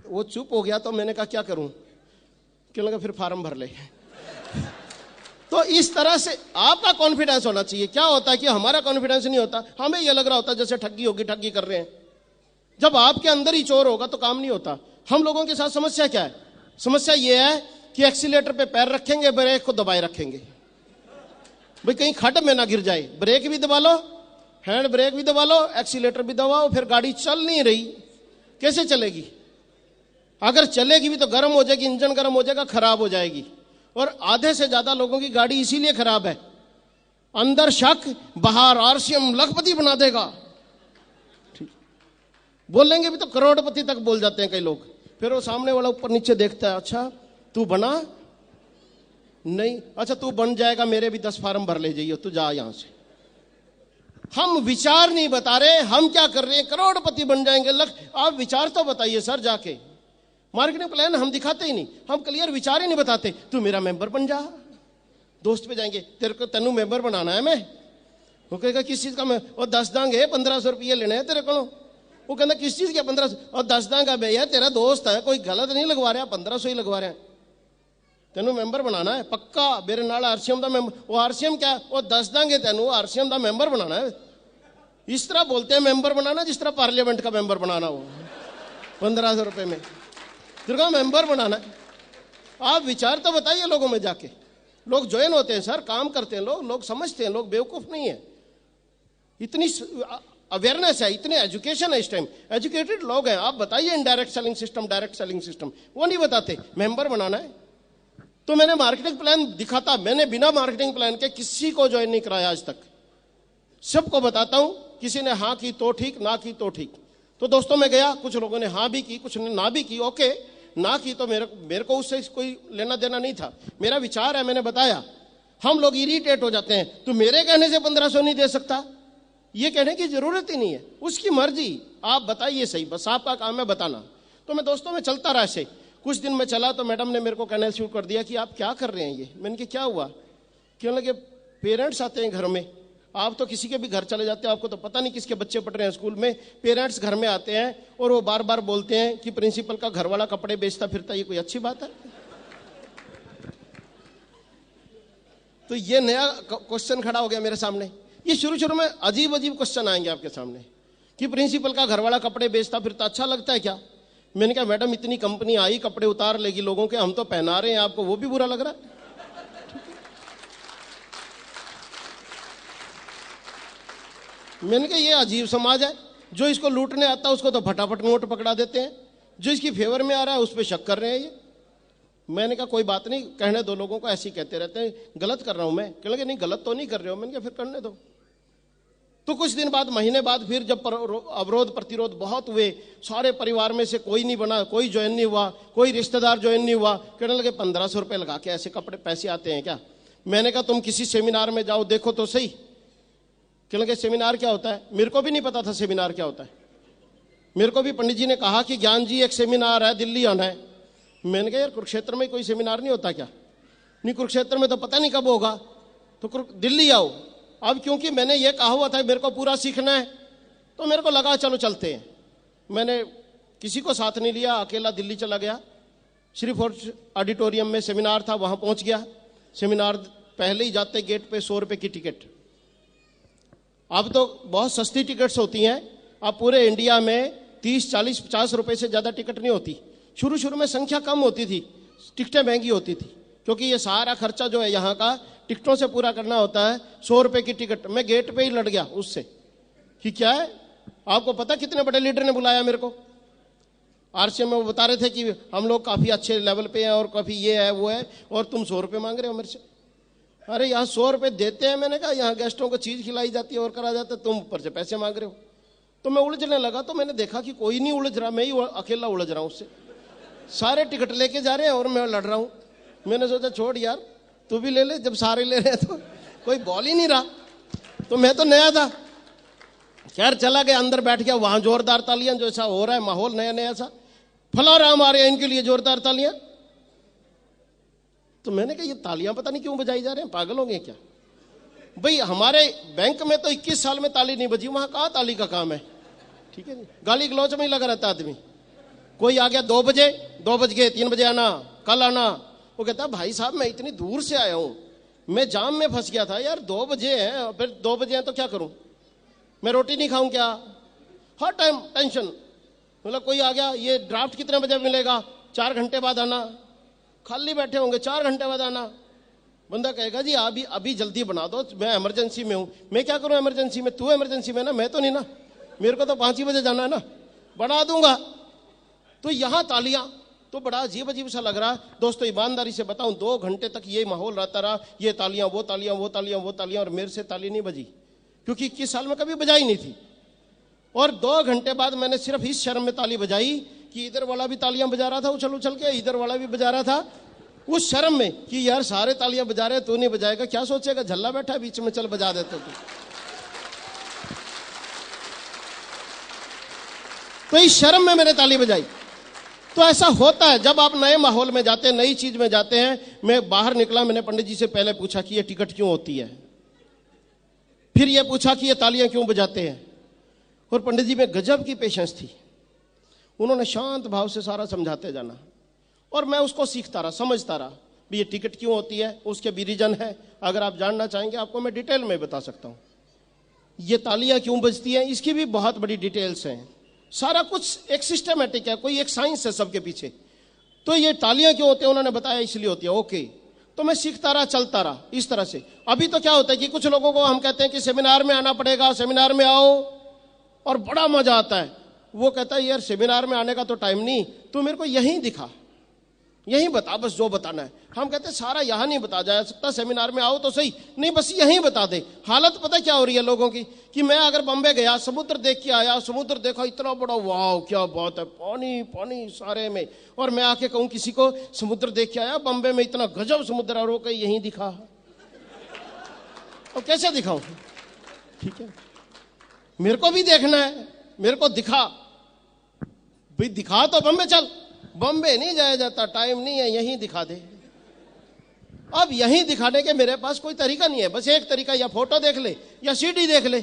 वो चुप हो गया। तो मैंने कहा क्या करूं? कहने लगा फिर फार्म भर ले। तो इस तरह से आपका कॉन्फिडेंस होना चाहिए। क्या होता है कि हमारा कॉन्फिडेंस नहीं होता, हमें यह लग रहा होता जैसे ठगी होगी, ठगी कर रहे हैं। जब आपके अंदर ही चोर होगा तो काम नहीं होता। हम लोगों के साथ समस्या क्या है? समस्या यह है कि एक्सीलेटर पे पैर रखेंगे, ब्रेक को दबाए रखेंगे, भाई कहीं खड्ड में ना गिर जाए। ब्रेक भी दबा लो, हैंड ब्रेक भी दबा लो, एक्सीलेटर भी दबाओ, फिर गाड़ी चल नहीं रही, कैसे चलेगी? अगर चलेगी भी तो गर्म हो जाएगी, इंजन गर्म हो जाएगा, खराब हो जाएगी। और आधे से ज्यादा लोगों की गाड़ी इसीलिए खराब है, अंदर शक, बाहर आरसीएम लखपति बना देगा। ठीक, बोलेंगे भी तो करोड़पति तक बोल जाते हैं कई लोग। फिर वो सामने वाला ऊपर नीचे देखता है, अच्छा तू बना नहीं, अच्छा तू बन जाएगा, मेरे भी 10 फार्म भर ले जाइए, तू जा यहां से। हम विचार नहीं बता रहे, हम क्या कर रहे हैं? करोड़पति बन जाएंगे। आप विचार तो बताइए सर, जाके मार्केटिंग प्लान हम दिखाते ही नहीं, हम क्लियर विचार ही नहीं बताते। तू मेरा मेंबर बन जा, दोस्त पे जाएंगे, तेरे को तेनू मेंबर बनाना है मैं। वो कहेगा किस चीज का? मैं और 10 देंगे, 1500 रुपये लेने हैं तेरे को। वो कहना किस चीज के 1500? और 10 देंगे भैया, तेरा दोस्त है, कोई गलत नहीं लगवा रहा, 1500 ही लगवा रहे हैं, तेनू मैंबर बनाना है पक्का। मेरे नाल आरसीएम का मैंबर, वो आरसीएम क्या? वो 10 देंगे तेनू, आरसीएम का मैंबर बनाना है। इस तरह बोलते हैं मैंबर बनाना जिस तरह पार्लियामेंट का मैंबर बनाना हो, 1500 रुपए में तेरे को मैंबर बनाना है। आप विचार तो बताइए लोगों में जाके। लोग ज्वाइन होते हैं सर, काम करते हैं लोग समझते हैं, लोग बेवकूफ नहीं है। इतनी अवेयरनेस है, इतने एजुकेशन है इस टाइम, एजुकेटेड लोग हैं। आप बताइए indirect selling system, direct selling system, वो नहीं बताते। मेंबर बनाना है तो मैंने मार्केटिंग प्लान दिखाता, मैंने बिना मार्केटिंग प्लान के किसी को ज्वाइन नहीं कराया आज तक, सबको बताता हूं। किसी ने हाँ की तो ठीक, ना की तो ठीक। तो दोस्तों में गया, कुछ लोगों ने हाँ भी की, कुछ ने ना भी की। ओके, ना की तो मेरे को उससे कोई लेना देना नहीं था। मेरा विचार है, मैंने बताया। हम लोग इरिटेट हो जाते हैं, तो मेरे कहने से 1500 नहीं दे सकता, ये कहने की जरूरत ही नहीं है, उसकी मर्जी, आप बताइए सही, बस आपका काम है बताना। तो मैं दोस्तों में चलता रहा ऐसे। कुछ दिन में चला तो मैडम ने मेरे को कहना शुरू कर दिया कि आप क्या कर रहे हैं ये। मैंने कहा क्या हुआ? कहने लगे पेरेंट्स आते हैं घर में, आप तो किसी के भी घर चले जाते हो, आपको तो पता नहीं किसके बच्चे पढ़ रहे हैं स्कूल में। पेरेंट्स घर में आते हैं और वो बार बार बोलते हैं कि प्रिंसिपल का घर वाला कपड़े बेचता फिरता, ये कोई अच्छी बात है? तो ये नया क्वेश्चन खड़ा हो गया मेरे सामने ये शुरू शुरू में अजीब अजीब क्वेश्चन आएंगे आपके सामने कि प्रिंसिपल का घरवाला कपड़े बेचता फिरता अच्छा लगता है क्या? मैंने कहा मैडम इतनी कंपनी आई कपड़े उतार लेगी लोगों के, हम तो पहना रहे हैं आपको, वो भी बुरा लग रहा है? मैंने कहा ये अजीब समाज है, जो इसको लूटने आता है उसको तो फटाफट नोट पकड़ा देते हैं, जो इसकी फेवर में आ रहा है उस पर शक कर रहे हैं ये। मैंने कहा कोई बात नहीं, कहने दो लोगों को, ऐसे ही कहते रहते हैं गलत कर रहा हूं मैं। कहने लगे नहीं गलत तो नहीं कर रहे हो। मैंने कहा फिर करने दो। तो कुछ दिन बाद, महीने बाद फिर जब अवरोध प्रतिरोध बहुत हुए, सारे परिवार में से कोई नहीं बना, कोई ज्वाइन नहीं हुआ, कोई रिश्तेदार ज्वाइन नहीं हुआ। कहने लगे 1500 रुपये लगा के ऐसे कपड़े पैसे आते हैं क्या? मैंने कहा तुम किसी सेमिनार में जाओ देखो तो सही। कहने लगे सेमिनार क्या होता है? मेरे को भी नहीं पता था सेमिनार क्या होता है। मेरे को भी पंडित जी ने कहा कि ज्ञान जी एक सेमिनार है, दिल्ली आना है। मैंने कहा यार कुरुक्षेत्र में कोई सेमिनार नहीं होता क्या? नहीं कुरुक्षेत्र में तो पता नहीं कब होगा, तो दिल्ली आओ। अब क्योंकि मैंने ये कहा हुआ था मेरे को पूरा सीखना है, तो मेरे को लगा चलो चलते हैं। मैंने किसी को साथ नहीं लिया, अकेला दिल्ली चला गया। श्री फोर्ट ऑडिटोरियम में सेमिनार था, वहां पहुंच गया। सेमिनार पहले ही जाते गेट पे 100 रुपए की टिकट। अब तो बहुत सस्ती टिकट्स होती हैं, अब पूरे इंडिया में 30, 40, 50 रुपए से ज्यादा टिकट नहीं होती। शुरू शुरू में संख्या कम होती थी, टिकटें महंगी होती थी, क्योंकि ये सारा खर्चा जो है यहाँ का टिकटों से पूरा करना होता है। 100 रुपए की टिकट, मैं गेट पे ही लड़ गया उससे कि क्या है, आपको पता कितने बड़े लीडर ने बुलाया मेरे को आरसीएम में। वो बता रहे थे कि हम लोग काफी अच्छे लेवल पे हैं और काफी ये है वो है, और तुम 100 रुपये मांग रहे हो मेरे से। अरे यहाँ 100 रुपये देते हैं, मैंने कहा यहाँ गेस्टों को चीज खिलाई जाती है और करा जाता है, तुम ऊपर से पैसे मांग रहे हो। तो मैं उलझने लगा, तो मैंने देखा कि कोई नहीं उलझ रहा, मैं ही अकेला उलझ रहा हूँ उससे। सारे टिकट लेके जा रहे हैं और मैं लड़ रहा हूँ। मैंने सोचा छोड़ यार तू भी ले ले, जब सारे ले रहे हैं तो कोई बोल ही नहीं रहा। तो मैं तो नया था, खैर चला गया, अंदर बैठ गया। वहां जोरदार तालियां, जो ऐसा हो रहा है माहौल नया नया सा, फला राम आ रहे हैं इनके लिए जोरदार तालियां। तो मैंने कहा ये तालियां पता नहीं क्यों बजाई जा रहे हैं, पागल हो गए क्या? भाई हमारे बैंक में तो 21 साल में ताली नहीं बजी, वहां कहाँ ताली का काम है? ठीक है, गाली गलौच में ही लगा रहता आदमी। कोई आ गया 2 बजे, 2 बज गए, 3 बजे आना, कल आना। वो कहता भाई साहब मैं इतनी दूर से आया हूं, मैं जाम में फंस गया था यार, 2 बजे हैं, फिर 2 बजे हैं तो क्या करूं, मैं रोटी नहीं खाऊं क्या? हर टाइम टेंशन। मतलब कोई आ गया, ये ड्राफ्ट कितने बजे मिलेगा? 4 घंटे बाद आना। खाली बैठे होंगे, 4 घंटे बाद आना। बंदा कहेगा जी अभी अभी जल्दी बना दो, मैं इमरजेंसी में हूं। मैं क्या करूं इमरजेंसी में? तू इमरजेंसी में ना, मैं तो नहीं ना, मेरे को तो 5 ही बजे जाना है ना, बना दूंगा। तो यहां तालियां, तो बड़ा अजीब अजीब सा लग रहा। दोस्तों ईमानदारी से बताऊं, 2 घंटे तक ये माहौल रहता रहा, ये तालियां वो तालियां वो तालियां वो तालियां, और मेरे से ताली नहीं बजी, क्योंकि 21 साल में कभी बजाई नहीं थी। और 2 घंटे बाद मैंने सिर्फ इस शर्म में ताली बजाई कि इधर वाला भी तालियां बजा रहा था उछल उछल के, इधर वाला भी बजा रहा था, उस शर्म में कि यार सारे तालियां बजा रहे हैं, तू नहीं बजाएगा, क्या सोचेगा, झल्ला बैठा बीच में, चल बजा देते तू। तो इस शर्म में मैंने ताली बजाई। तो ऐसा होता है जब आप नए माहौल में जाते हैं, नई चीज में जाते हैं। मैं बाहर निकला, मैंने पंडित जी से पहले पूछा कि ये टिकट क्यों होती है, फिर ये पूछा कि ये तालियां क्यों बजाते हैं। और पंडित जी में गजब की पेशेंस थी, उन्होंने शांत भाव से सारा समझाते जाना, और मैं उसको सीखता रहा, समझता रहा भी ये टिकट क्यों होती है, उसके भी रीजन है। अगर आप जानना चाहेंगे आपको मैं डिटेल में बता सकता हूं। ये तालियां क्यों बजती हैं, इसकी भी बहुत बड़ी डिटेल्स हैं। सारा कुछ एक सिस्टमेटिक है, कोई एक साइंस है सबके पीछे। तो ये तालियां क्यों होती है उन्होंने बताया, इसलिए होती है। ओके, तो मैं सीखता रहा, चलता रहा इस तरह से। अभी तो क्या होता है कि कुछ लोगों को हम कहते हैं कि सेमिनार में आना पड़ेगा, सेमिनार में आओ, और बड़ा मजा आता है। वो कहता है यार सेमिनार में आने का तो टाइम नहीं, तू मेरे को यहीं दिखा, यहीं बता, बस जो बताना है। हम कहते हैं सारा यहां नहीं बता जा सकता, सेमिनार में आओ तो सही, नहीं बस यहीं बता दे। हालत पता क्या हो रही है लोगों की कि मैं अगर बम्बे गया, समुद्र देख के आया, समुद्र देखा इतना बड़ा, वाह क्या बात है, पानी पानी सारे में, और मैं आके कहूं किसी को समुद्र देख के आया बम्बे में, इतना गजब समुद्र, और वो कहीं यहीं दिखा, और कैसे दिखाऊं? ठीक है, मेरे को भी देखना है, मेरे को दिखा भाई, दिखा तो बम्बे चल, बम्बे नहीं जाया जाता, टाइम नहीं है, यहीं दिखा दे। अब यहीं दिखाने के मेरे पास कोई तरीका नहीं है, बस एक तरीका, या फोटो देख ले या सीडी देख ले।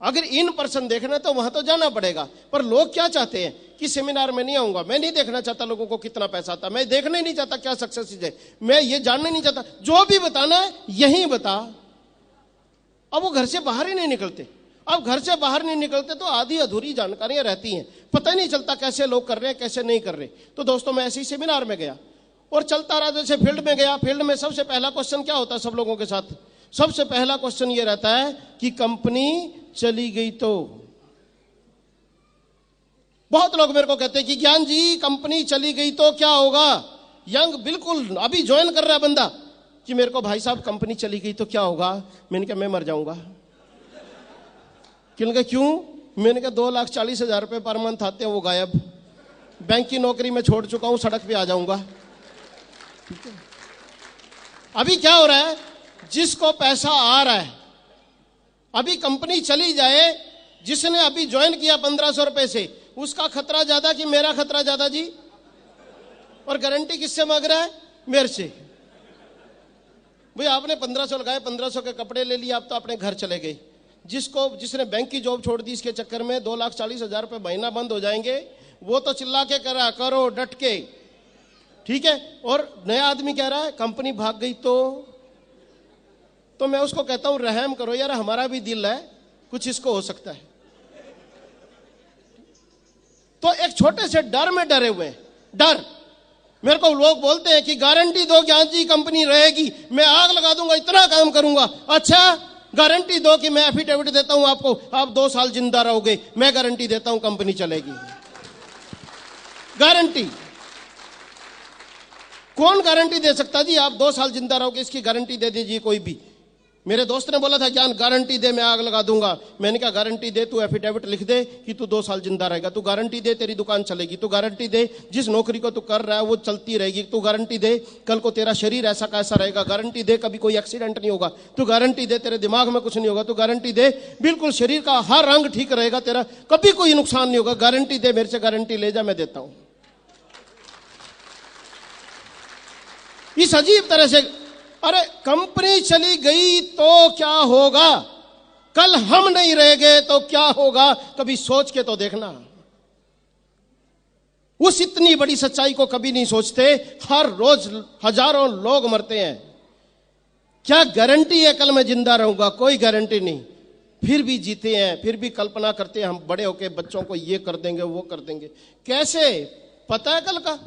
अगर इन पर्सन देखना तो वहां तो जाना पड़ेगा। पर लोग क्या चाहते हैं कि सेमिनार में नहीं आऊंगा, मैं नहीं देखना चाहता लोगों को कितना पैसा आता, मैं देखना ही नहीं चाहता क्या सक्सेस है, मैं ये जानना नहीं चाहता, जो भी बताना है यहीं बता। अब वो घर से बाहर ही नहीं निकलते। अब घर से बाहर नहीं निकलते तो आधी अधूरी जानकारियां रहती हैं, पता ही नहीं चलता कैसे लोग कर रहे हैं कैसे नहीं कर रहे। तो दोस्तों मैं ऐसे ही सेमिनार में गया और चलता रहा, जैसे फील्ड में गया। फील्ड में सबसे पहला क्वेश्चन क्या होता है सब लोगों के साथ? सबसे पहला क्वेश्चन ये रहता है कि कंपनी चली गई तो। बहुत लोग मेरे को कहते हैं कि ज्ञान जी कंपनी चली गई तो क्या होगा? यंग बिल्कुल अभी ज्वाइन कर रहा है बंदा कि मेरे को भाई साहब कंपनी चली गई तो क्या होगा? मैंने कहा मैं मर जाऊंगा। क्यों? मैंने कहा 2,40,000 रुपए पर मंथ आते हैं वो गायब। बैंक की नौकरी में छोड़ चुका हूं, सड़क पे आ जाऊंगा। ठीक है, अभी क्या हो रहा है, जिसको पैसा आ रहा है, अभी कंपनी चली जाए, जिसने अभी ज्वाइन किया 1500 रुपए से, उसका खतरा ज्यादा कि मेरा खतरा ज्यादा जी? और गारंटी किससे मांग रहा है? मेरे से। भाई आपने 1500 लगाए, 1500 के कपड़े ले लिए, आप तो अपने घर चले गए। जिसने बैंक की जॉब छोड़ दी इसके चक्कर में 2,40,000 रुपए महीना बंद हो जाएंगे, वो तो चिल्ला के करा करो डट के, ठीक है। और नया आदमी कह रहा है कंपनी भाग गई तो मैं उसको कहता हूं रहम करो यार, हमारा भी दिल है, कुछ इसको हो सकता है। तो एक छोटे से डर में डरे हुए हैं। डर, मेरे को लोग बोलते हैं कि गारंटी दो ज्ञान जी कंपनी रहेगी, मैं आग लगा दूंगा, इतना काम करूंगा। अच्छा गारंटी दो कि मैं एफिडेविट देता हूं आपको, आप 2 साल जिंदा रहोगे, मैं गारंटी देता हूं कंपनी चलेगी। गारंटी कौन गारंटी दे सकता जी? आप 2 साल जिंदा रहोगे इसकी गारंटी दे दीजिए कोई भी। मेरे दोस्त ने बोला था ज्ञान गारंटी दे मैं आग लगा दूंगा। मैंने कहा गारंटी दे, तू एफिडेविट लिख दे कि तू 2 साल जिंदा रहेगा। तू गारंटी दे तेरी दुकान चलेगी। तू गारंटी दे जिस नौकरी को तू कर रहा है वो चलती रहेगी। तू गारंटी दे कल को तेरा शरीर ऐसा कैसा रहेगा। गारंटी दे कभी कोई एक्सीडेंट नहीं होगा। तू गारंटी दे तेरे दिमाग में कुछ नहीं होगा। तू गारंटी दे बिल्कुल शरीर का हर अंग ठीक रहेगा, तेरा कभी कोई नुकसान नहीं होगा। गारंटी दे, मेरे से गारंटी ले जा, मैं देता हूं। इस अजीब तरह से, अरे कंपनी चली गई तो क्या होगा, कल हम नहीं रह गए तो क्या होगा, कभी सोच के तो देखना। उस इतनी बड़ी सच्चाई को कभी नहीं सोचते। हर रोज हजारों लोग मरते हैं। क्या गारंटी है कल मैं जिंदा रहूंगा? कोई गारंटी नहीं। फिर भी जीते हैं, फिर भी कल्पना करते हैं हम बड़े होके बच्चों को ये कर देंगे वो कर देंगे। कैसे पता है कल का?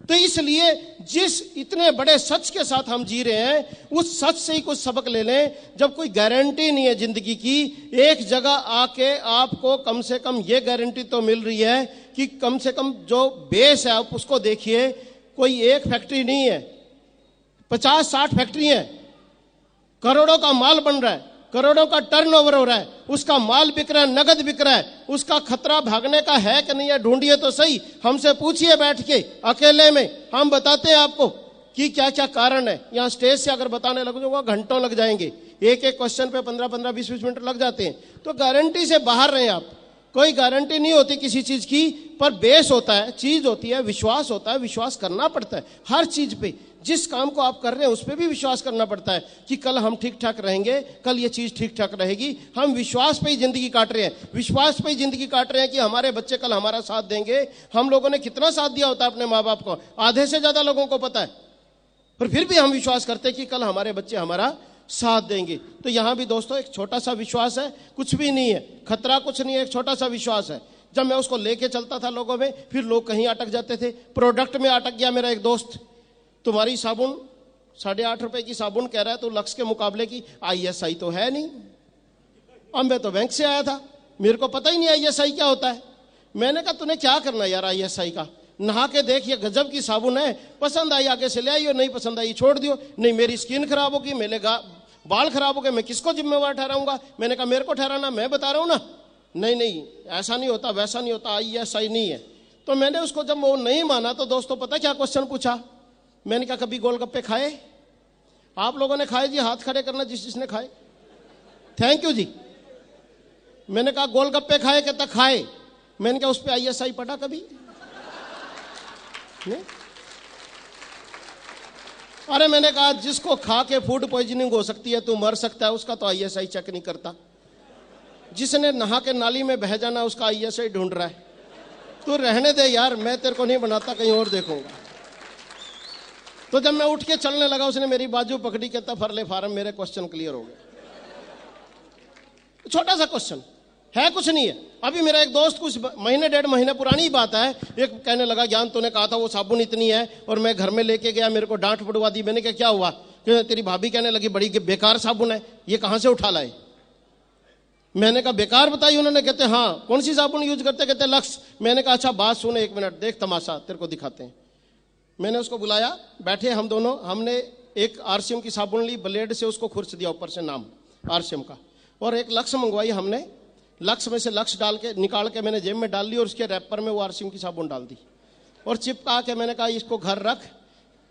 तो इसलिए जिस इतने बड़े सच के साथ हम जी रहे हैं, उस सच से ही कुछ सबक ले लें। जब कोई गारंटी नहीं है जिंदगी की, एक जगह आके आपको कम से कम ये गारंटी तो मिल रही है कि कम से कम जो बेस है आप उसको देखिए। कोई एक फैक्ट्री नहीं है, 50-60 फैक्ट्री है, करोड़ों का माल बन रहा है, करोड़ों का टर्नओवर हो रहा है, उसका माल बिक रहा है, नगद बिक रहा है। उसका खतरा भागने का है कि नहीं है, ढूंढिए तो सही। हमसे पूछिए बैठ के अकेले में, हम बताते हैं आपको कि क्या क्या कारण है। यहाँ स्टेज से अगर बताने लग जाऊंगा घंटों लग जाएंगे। एक एक क्वेश्चन पे 15-15, 20-20 मिनट लग जाते हैं। तो गारंटी से बाहर रहें आप। कोई गारंटी नहीं होती किसी चीज की, पर बेस होता है, चीज होती है, विश्वास होता है। विश्वास करना पड़ता है हर चीज पे। जिस काम को आप कर रहे हैं उस पर भी विश्वास करना पड़ता है कि कल हम ठीक ठाक रहेंगे, कल ये चीज ठीक ठाक रहेगी। हम विश्वास पे ही जिंदगी काट रहे हैं, विश्वास पे ही जिंदगी काट रहे हैं कि हमारे बच्चे कल हमारा साथ देंगे। हम लोगों ने कितना साथ दिया होता है अपने माँ बाप को, आधे से ज्यादा लोगों को पता है, पर फिर भी हम विश्वास करते हैं कि कल हमारे बच्चे हमारा साथ देंगे। तो यहां भी दोस्तों एक छोटा सा विश्वास है, कुछ भी नहीं है, खतरा कुछ नहीं है, एक छोटा सा विश्वास है। जब मैं उसको लेके चलता था लोगों में, फिर लोग कहीं अटक जाते थे। प्रोडक्ट में अटक गया मेरा एक दोस्त। तुम्हारी साबुन 8.5 रुपए की साबुन कह रहा है तो लक्स के मुकाबले की ISI तो है नहीं। अब मैं तो बैंक से आया था, मेरे को पता ही नहीं ISI क्या होता है। मैंने कहा तूने क्या करना यार ISI का, नहा के देख ये गजब की साबुन है, पसंद आई आगे से ले आइयो, नहीं पसंद आई छोड़ दियो। नहीं मेरी स्किन खराब होगी, मेरे बाल खराब हो गए, मैं किसको जिम्मेवार ठहराऊंगा? मैंने कहा मेरे को ठहराना, मैं बता रहा हूं ना। नहीं ऐसा नहीं होता, वैसा नहीं होता, ISI नहीं है। तो मैंने उसको जब वो नहीं माना तो दोस्तों पता क्या क्वेश्चन पूछा? मैंने कहा कभी गोलगप्पे खाए? आप लोगों ने खाए जी, हाथ खड़े करना जिसने खाए। थैंक यू जी। मैंने कहा गोलगप्पे खाए? कहता खाए। मैंने कहा उस पे ISI पढ़ा कभी? नहीं? अरे मैंने कहा जिसको खा के फूड पॉइजनिंग हो सकती है, तू मर सकता है, उसका तो ISI चेक नहीं करता। जिसने नहा के नाली में बह जाना उसका ISI ढूंढ रहा है। तू रहने दे यार, मैं तेरे को नहीं बनाता, कहीं और देखूंगा। तो जब मैं उठ के चलने लगा उसने मेरी बाजू पकड़ी, कहता फरले फार्म मेरे क्वेश्चन क्लियर हो गए। छोटा सा क्वेश्चन है, कुछ नहीं है। अभी मेरा एक दोस्त, कुछ महीने 1.5 महीने पुरानी बात है, एक कहने लगा ज्ञान तूने कहा था वो साबुन इतनी है, और मैं घर में लेके गया, मेरे को डांट पड़वा दी। मैंने कहा क्या हुआ? कि तेरी भाभी कहने लगी बड़ी बेकार साबुन है, ये कहां से उठा लाए? मैंने कहा बेकार बताई उन्होंने? कहते हाँ। कौन सी साबुन यूज करते? कहते लक्स। मैंने कहा अच्छा बात सुन, 1 मिनट देख तमाशा तेरे को दिखाते हैं। मैंने उसको बुलाया, बैठे हम दोनों, हमने एक आरसीएम की साबुन ली, ब्लेड से उसको खुरच दिया ऊपर से नाम आरसीएम का, और एक लक्स मंगवाई हमने। लक्स में से लक्स डाल के निकाल के मैंने जेब में डाल ली, और उसके रैपर में वो आरसीएम की साबुन डाल दी और चिपका के मैंने कहा इसको घर रख,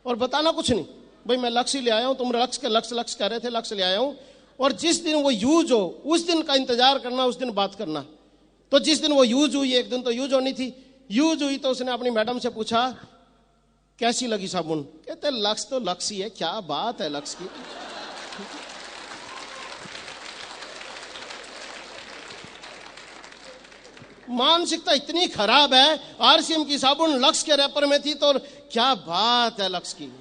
और बताना कुछ नहीं भाई मैं लक्स ही ले आया हूं, तुम लक्स के लक्स कह रहे थे, लक्स ले आया हूं। और जिस दिन वो यूज हो उस दिन का इंतजार करना, उस दिन बात करना। तो जिस दिन वो यूज हुई, एक दिन तो यूज होनी थी, यूज हुई तो उसने अपनी मैडम से पूछा कैसी लगी साबुन? कहते लक्स तो लक्स ही है, क्या बात है लक्स की। मानसिकता इतनी खराब है, आरसीएम की साबुन लक्स के रैपर में थी तो क्या बात है लक्स की,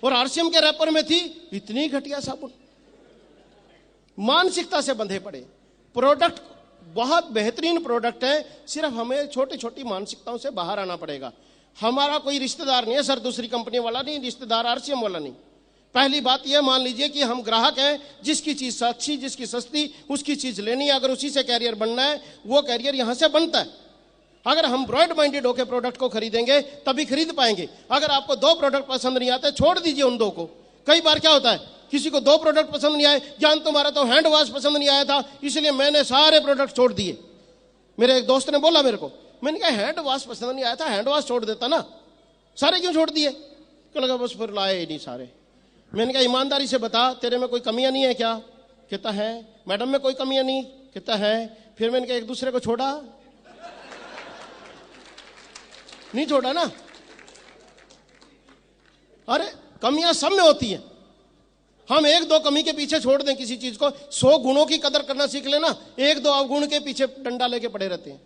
और आरसीएम के रैपर में थी इतनी घटिया साबुन। मानसिकता से बंधे पड़े। प्रोडक्ट बहुत बेहतरीन प्रोडक्ट है, सिर्फ हमें छोटी छोटी मानसिकताओं से बाहर आना पड़ेगा। हमारा कोई रिश्तेदार नहीं है सर, दूसरी कंपनी वाला नहीं, रिश्तेदार आरसीएम वाला नहीं। पहली बात यह मान लीजिए कि हम ग्राहक हैं, जिसकी चीज अच्छी, जिसकी सस्ती, उसकी चीज लेनी है। अगर उसी से कैरियर बनना है, वो कैरियर यहां से बनता है। अगर हम ब्रॉड माइंडेड होकर प्रोडक्ट को खरीदेंगे तभी खरीद पाएंगे। अगर आपको 2 प्रोडक्ट पसंद नहीं आते, छोड़ दीजिए उन 2 को। कई बार क्या होता है, किसी को 2 प्रोडक्ट पसंद नहीं आए, ज्ञान तुम्हारा तो हैंड वॉश पसंद नहीं आया था इसलिए मैंने सारे प्रोडक्ट छोड़ दिए। मेरे एक दोस्त ने बोला मेरे को, मैंने कहा हैंड वॉश पसंद नहीं आया था, हैंड वॉश छोड़ देता ना, सारे क्यों छोड़ दिए? क्या लगा बस फिर लाए ही नहीं सारे। मैंने कहा ईमानदारी से बता तेरे में कोई कमियां नहीं है क्या? कहता है। मैडम में कोई कमियां नहीं? कहता है। फिर मैंने कहा एक दूसरे को छोड़ा? नहीं छोड़ा ना। अरे कमियां सब में होती हैं, हम 1-2 कमी के पीछे छोड़ दें किसी चीज को, 100 गुणों की कदर करना सीख लेना, 1-2 अवगुण के पीछे डंडा लेके पड़े रहते हैं।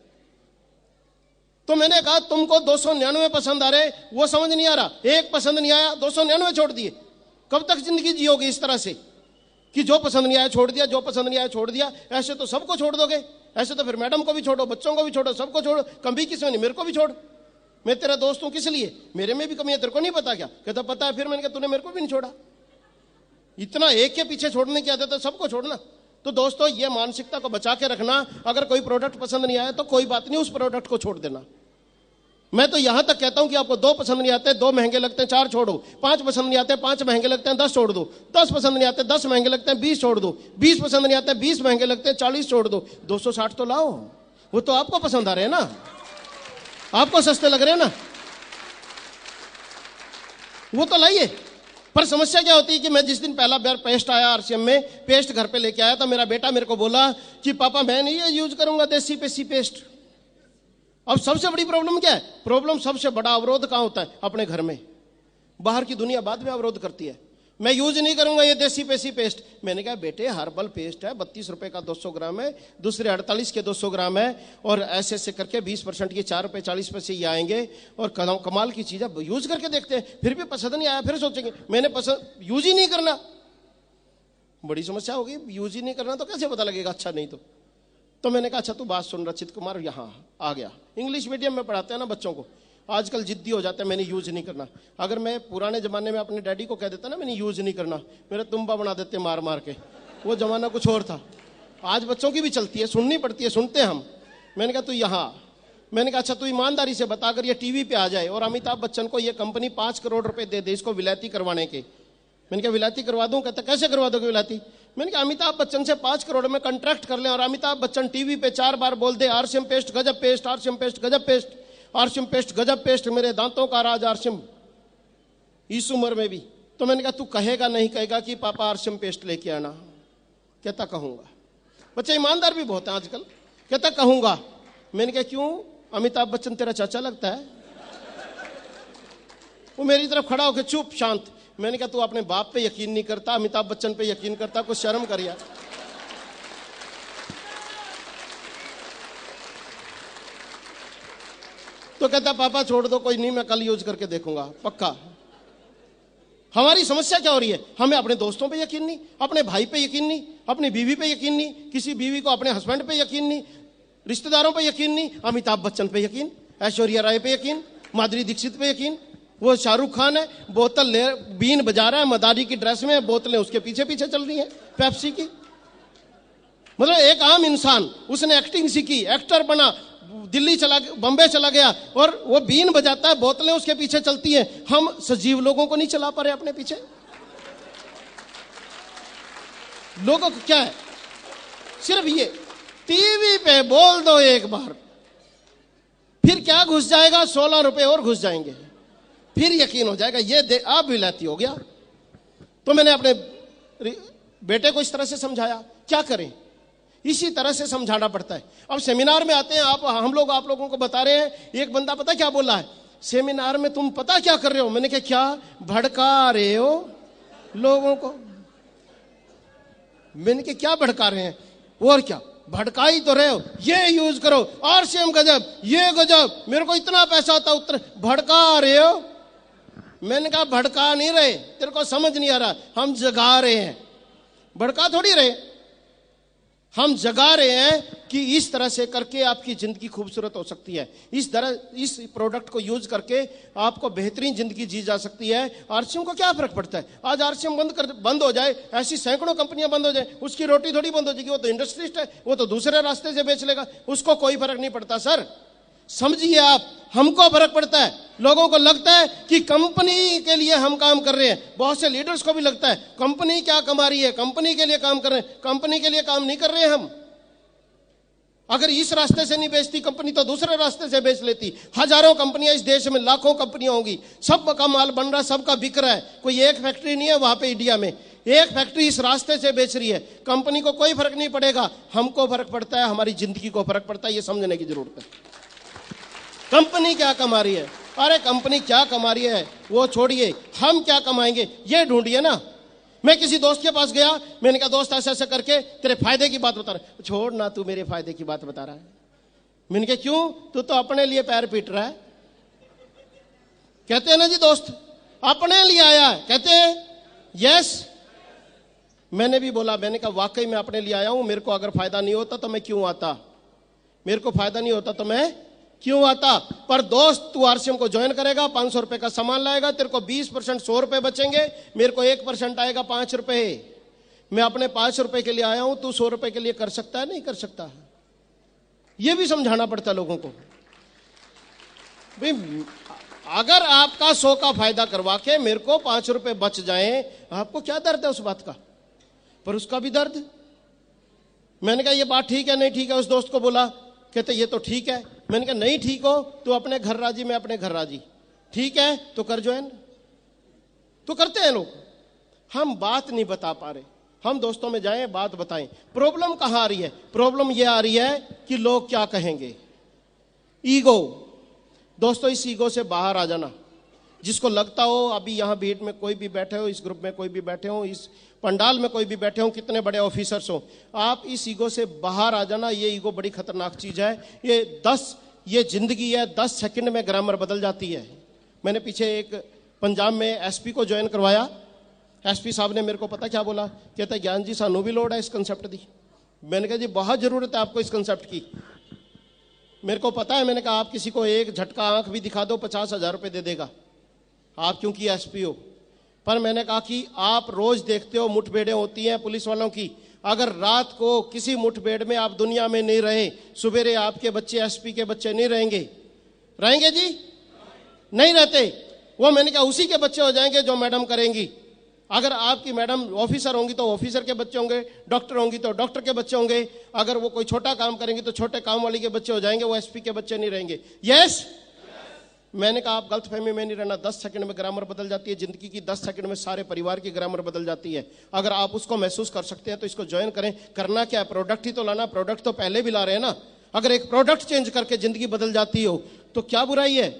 तो मैंने कहा तुमको 299 पसंद आ रहे, वो समझ नहीं आ रहा, एक पसंद नहीं आया 299 छोड़ दिए। कब तक जिंदगी जियोगे इस तरह से कि जो पसंद नहीं आया छोड़ दिया, जो पसंद नहीं आया छोड़ दिया? ऐसे तो सबको छोड़ दोगे, ऐसे तो फिर मैडम को भी छोड़ो, बच्चों को भी छोड़ो, सबको छोड़ो, कभी किसी नहीं, मेरे को भी छोड़। मैं तेरा दोस्त हूं, किस लिए? मेरे में भी कमी है, तेरे को नहीं पता क्या? कहता पता है। फिर मैंने कहा तूने मेरे को भी नहीं छोड़ा। इतना एक के पीछे छोड़ने की आदत है, सबको छोड़ना। तो दोस्तों ये मानसिकता को बचा के रखना। अगर कोई प्रोडक्ट पसंद नहीं आया तो कोई बात नहीं, उस प्रोडक्ट को छोड़ देना। मैं तो यहां तक कहता हूं कि आपको 2 पसंद नहीं आते, 2 महंगे लगते हैं 4 छोड़ो, 5 पसंद नहीं आते, 5 महंगे लगते हैं 10 छोड़ दो, 10 पसंद नहीं आते, 10 महंगे लगते हैं 20 छोड़ दो, 20 पसंद नहीं आते, 20 महंगे लगते हैं 40 छोड़ दो, 260 तो लाओ। वो तो आपको पसंद आ रहे हैं ना, आपको सस्ते लग रहे हैं ना, वो तो लाइए। पर समस्या क्या होती है कि मैं जिस दिन पहला बार पेस्ट आया आरसीएम में, पेस्ट घर पे लेके आया था, मेरा बेटा मेरे को बोला कि पापा मैं नहीं ये यूज करूंगा देसी पेसी पेस्ट। अब सबसे बड़ी प्रॉब्लम क्या है? प्रॉब्लम सबसे बड़ा अवरोध कहां होता है? अपने घर में। बाहर की दुनिया बाद में अवरोध करती है, मैं यूज नहीं करूंगा ये देसी पेसी पेस्ट। मैंने कहा बेटे हर्बल पेस्ट है, 32 रुपए का 200 ग्राम है, दूसरे 48 के 200 ग्राम है, और ऐसे ऐसे करके 20% के 4 रुपए 40 पैसे ये आएंगे, और कमाल की चीज है। यूज करके देखते हैं, फिर भी पसंद नहीं आया, फिर सोचेंगे मैंने पसंद यूज ही नहीं करना। बड़ी समस्या होगी, यूज ही नहीं करना तो कैसे पता लगेगा अच्छा नहीं तो मैंने कहा अच्छा तू बात सुन रचित कुमार, यहाँ आ गया। इंग्लिश मीडियम में पढ़ाते हैं ना बच्चों को, आजकल जिद्दी हो जाते हैं मैंने यूज नहीं करना। अगर मैं पुराने जमाने में अपने डैडी को कह देता ना मैंने यूज नहीं करना, मेरा तुम्बा बना देते मार मार के, वो जमाना कुछ और था। आज बच्चों की भी चलती है, सुननी पड़ती है, सुनते हम। मैंने कहा तू यहाँ, मैंने कहा अच्छा तू ईमानदारी से बता अगर ये टीवी पे आ जाए और अमिताभ बच्चन को ये कंपनी 5 करोड़ रुपए दे दे इसको विलायती करवाने के। मैंने कहा विलायती करवा दूं? कहता कैसे करवा दोगे विलायती? मैंने कहा अमिताभ बच्चन से 5 करोड़ में कॉन्ट्रैक्ट कर लें और अमिताभ बच्चन टीवी पे 4 बार बोल दे आरसीएम पेस्ट गजब पेस्ट, आरसीएम पेस्ट गजब पेस्ट, आरसीएम पेस्ट गजब पेस्ट, मेरे दांतों का राज आरसीएम, इस उम्र में भी। तो मैंने कहा तू कहेगा नहीं कहेगा कि पापा आरसीएम पेस्ट लेके आना? कहता कहूंगा। बच्चे ईमानदार भी बहुत है आजकल। कहता कहूंगा। मैंने कहा क्यों, अमिताभ बच्चन तेरा चाचा लगता है? वो मेरी तरफ खड़ा होकर चुप शांत। मैंने कहा तू अपने बाप पे यकीन नहीं करता, अमिताभ बच्चन पे यकीन करता, कुछ शर्म कर यार। तो कहता पापा छोड़ दो, कोई नहीं मैं कल यूज करके देखूंगा पक्का। हमारी समस्या क्या हो रही है? हमें अपने दोस्तों पे यकीन नहीं, अपने भाई पे यकीन नहीं, अपनी बीवी पे यकीन नहीं, किसी बीवी को अपने हस्बैंड पे यकीन नहीं, रिश्तेदारों पे यकीन नहीं, अमिताभ बच्चन पे यकीन, ऐश्वर्या राय पे यकीन, माधुरी दीक्षित पे यकीन। वो शाहरुख खान है, बोतल ले बीन बजा रहा है, मदारी की ड्रेस में, बोतलें उसके पीछे पीछे चल रही हैं पेप्सी की। मतलब एक आम इंसान, उसने एक्टिंग सीखी, एक्टर बना, दिल्ली चला, बम्बे चला गया और वो बीन बजाता है, बोतलें उसके पीछे चलती हैं। हम सजीव लोगों को नहीं चला पा रहे अपने पीछे। लोगों को क्या है, सिर्फ ये टीवी पे बोल दो एक बार, फिर क्या घुस जाएगा, 16 रुपए और घुस जाएंगे, फिर यकीन हो जाएगा ये दे आप विलायती हो गया। तो मैंने अपने बेटे को इस तरह से समझाया, क्या करें, इसी तरह से समझाना पड़ता है। अब सेमिनार में आते हैं, हम लोग आप लोगों को बता रहे हैं। एक बंदा पता क्या बोला है, सेमिनार में तुम पता क्या कर रहे हो? मैंने कहा क्या? भड़का रहे हो लोगों को। मैंने कहा क्या भड़का रहे हैं? और क्या, भड़का ही तो रहे हो, ये यूज करो, आरसीएम गजब, ये गजब, मेरे को इतना पैसा आता, उतना भड़का रहे हो। मैंने कहा भड़का नहीं रहे, तेरे को समझ नहीं आ रहा, हम जगा रहे हैं, भड़का थोड़ी रहे, हम जगा रहे हैं कि इस तरह से करके आपकी जिंदगी खूबसूरत हो सकती है, इस तरह इस प्रोडक्ट को यूज करके आपको बेहतरीन जिंदगी जी जा सकती है। आरसीएम को क्या फर्क पड़ता है? आज आरसीएम बंद हो जाए, ऐसी सैकड़ों कंपनियां बंद हो जाए, उसकी रोटी थोड़ी बंद हो जाएगी, वो तो इंडस्ट्रिस्ट है, वो तो दूसरे रास्ते से बेच लेगा, उसको कोई फर्क नहीं पड़ता। सर समझिए आप, हमको फर्क पड़ता है। लोगों को लगता है कि कंपनी के लिए हम काम कर रहे हैं, बहुत से लीडर्स को भी लगता है कंपनी क्या कमा रही है, कंपनी के लिए काम कर रहे हैं। कंपनी के लिए काम नहीं कर रहे हैं हम। अगर इस रास्ते से नहीं बेचती कंपनी तो दूसरे रास्ते से बेच लेती। हजारों कंपनियां इस देश में, लाखों कंपनियां होंगी, सबका माल बन रहा है, सबका बिक रहा है। कोई एक फैक्ट्री नहीं है वहां पे इंडिया में, एक फैक्ट्री इस रास्ते से बेच रही है। कंपनी को कोई फर्क नहीं पड़ेगा, हमको फर्क पड़ता है, हमारी जिंदगी को फर्क पड़ता है। ये समझने की जरूरत है। कंपनी क्या कमा रही है, अरे कंपनी क्या कमा रही है वो छोड़िए, हम क्या कमाएंगे ये ढूंढिए ना। मैं किसी दोस्त के पास गया, मैंने कहा दोस्त ऐसे ऐसे करके तेरे फायदे की बात बता रहा है। छोड़ ना, तू मेरे फायदे की बात बता रहा है। मैंने कहा क्यों? तू तो अपने लिए पैर पीट रहा है। कहते हैं ना जी दोस्त, अपने लिए आया है, कहते हैं यस। मैंने भी बोला, मैंने कहा वाकई मैं अपने लिए आया हूं, मेरे को अगर फायदा नहीं होता तो मैं क्यों आता, मेरे को फायदा नहीं होता तो मैं क्यों आता। पर दोस्त तू आरसीएम को ज्वाइन करेगा, 500 रुपए का सामान लाएगा, तेरे को 20% 100 रुपए बचेंगे, मेरे को 1% आएगा 5 रुपए। मैं अपने 5 रुपए के लिए आया हूं, तू 100 रुपए के लिए कर सकता है नहीं कर सकता? यह भी समझाना पड़ता है लोगों को। भाई अगर आपका 100 का फायदा करवा के मेरे को 5 रुपए बच जाए, आपको क्या दर्द है उस बात का? पर उसका भी दर्द। मैंने कहा ये बात ठीक है नहीं ठीक है, उस दोस्त को बोला, कहते ये तो ठीक है। मैंने कहा नहीं ठीक हो तो अपने घर राजी, मैं अपने घर राजी, ठीक है तो कर ज्वाइन। तो करते हैं लोग, हम बात नहीं बता पा रहे। हम दोस्तों में जाएं, बात बताएं। प्रॉब्लम कहां आ रही है? प्रॉब्लम यह आ रही है कि लोग क्या कहेंगे, ईगो। दोस्तों इस ईगो से बाहर आ जाना। जिसको लगता हो अभी यहां भीड़ में कोई भी बैठे हो, इस ग्रुप में कोई भी बैठे हो, इस पंडाल में कोई भी बैठे हो, कितने बड़े ऑफिसर्स हो, आप इस ईगो से बाहर आ जाना। ये ईगो बड़ी खतरनाक चीज है। ये जिंदगी है, 10 सेकंड में ग्रामर बदल जाती है। मैंने पीछे एक पंजाब में एसपी को ज्वाइन करवाया। एसपी साहब ने मेरे को पता क्या बोला, कहता है ज्ञान जी सानू भी लोड़ है इस कंसेप्ट की। मैंने कहा जी बहुत जरूरत है आपको इस कंसेप्ट की, मेरे को पता है। मैंने कहा आप किसी को एक झटका आंख भी दिखा दो 50,000 रुपए दे देगा, आप क्योंकि एसपी हो। पर मैंने कहा कि आप रोज देखते हो मुठभेड़ें होती हैं पुलिस वालों की, अगर रात को किसी मुठभेड़ में आप दुनिया में नहीं रहे, सवेरे आपके बच्चे एसपी के बच्चे नहीं रहेंगे? रहेंगे जी? नहीं रहते। वो मैंने कहा उसी के बच्चे हो जाएंगे जो मैडम करेंगी। अगर आपकी मैडम ऑफिसर होंगी तो ऑफिसर के बच्चे होंगे, डॉक्टर होंगी तो डॉक्टर के बच्चे होंगे, अगर वो कोई छोटा काम करेंगी तो छोटे काम वाली के बच्चे हो जाएंगे, वो एसपी के बच्चे नहीं रहेंगे। यस मैंने कहा आप गलतफहमी में नहीं रहना। 10 सेकंड में ग्रामर बदल जाती है जिंदगी की, 10 सेकंड में सारे परिवार की ग्रामर बदल जाती है। अगर आप उसको महसूस कर सकते हैं तो इसको ज्वाइन करें। करना क्या है, प्रोडक्ट ही तो लाना, प्रोडक्ट तो पहले भी ला रहे हैं ना। अगर एक प्रोडक्ट चेंज करके जिंदगी बदल जाती हो तो क्या बुराई है?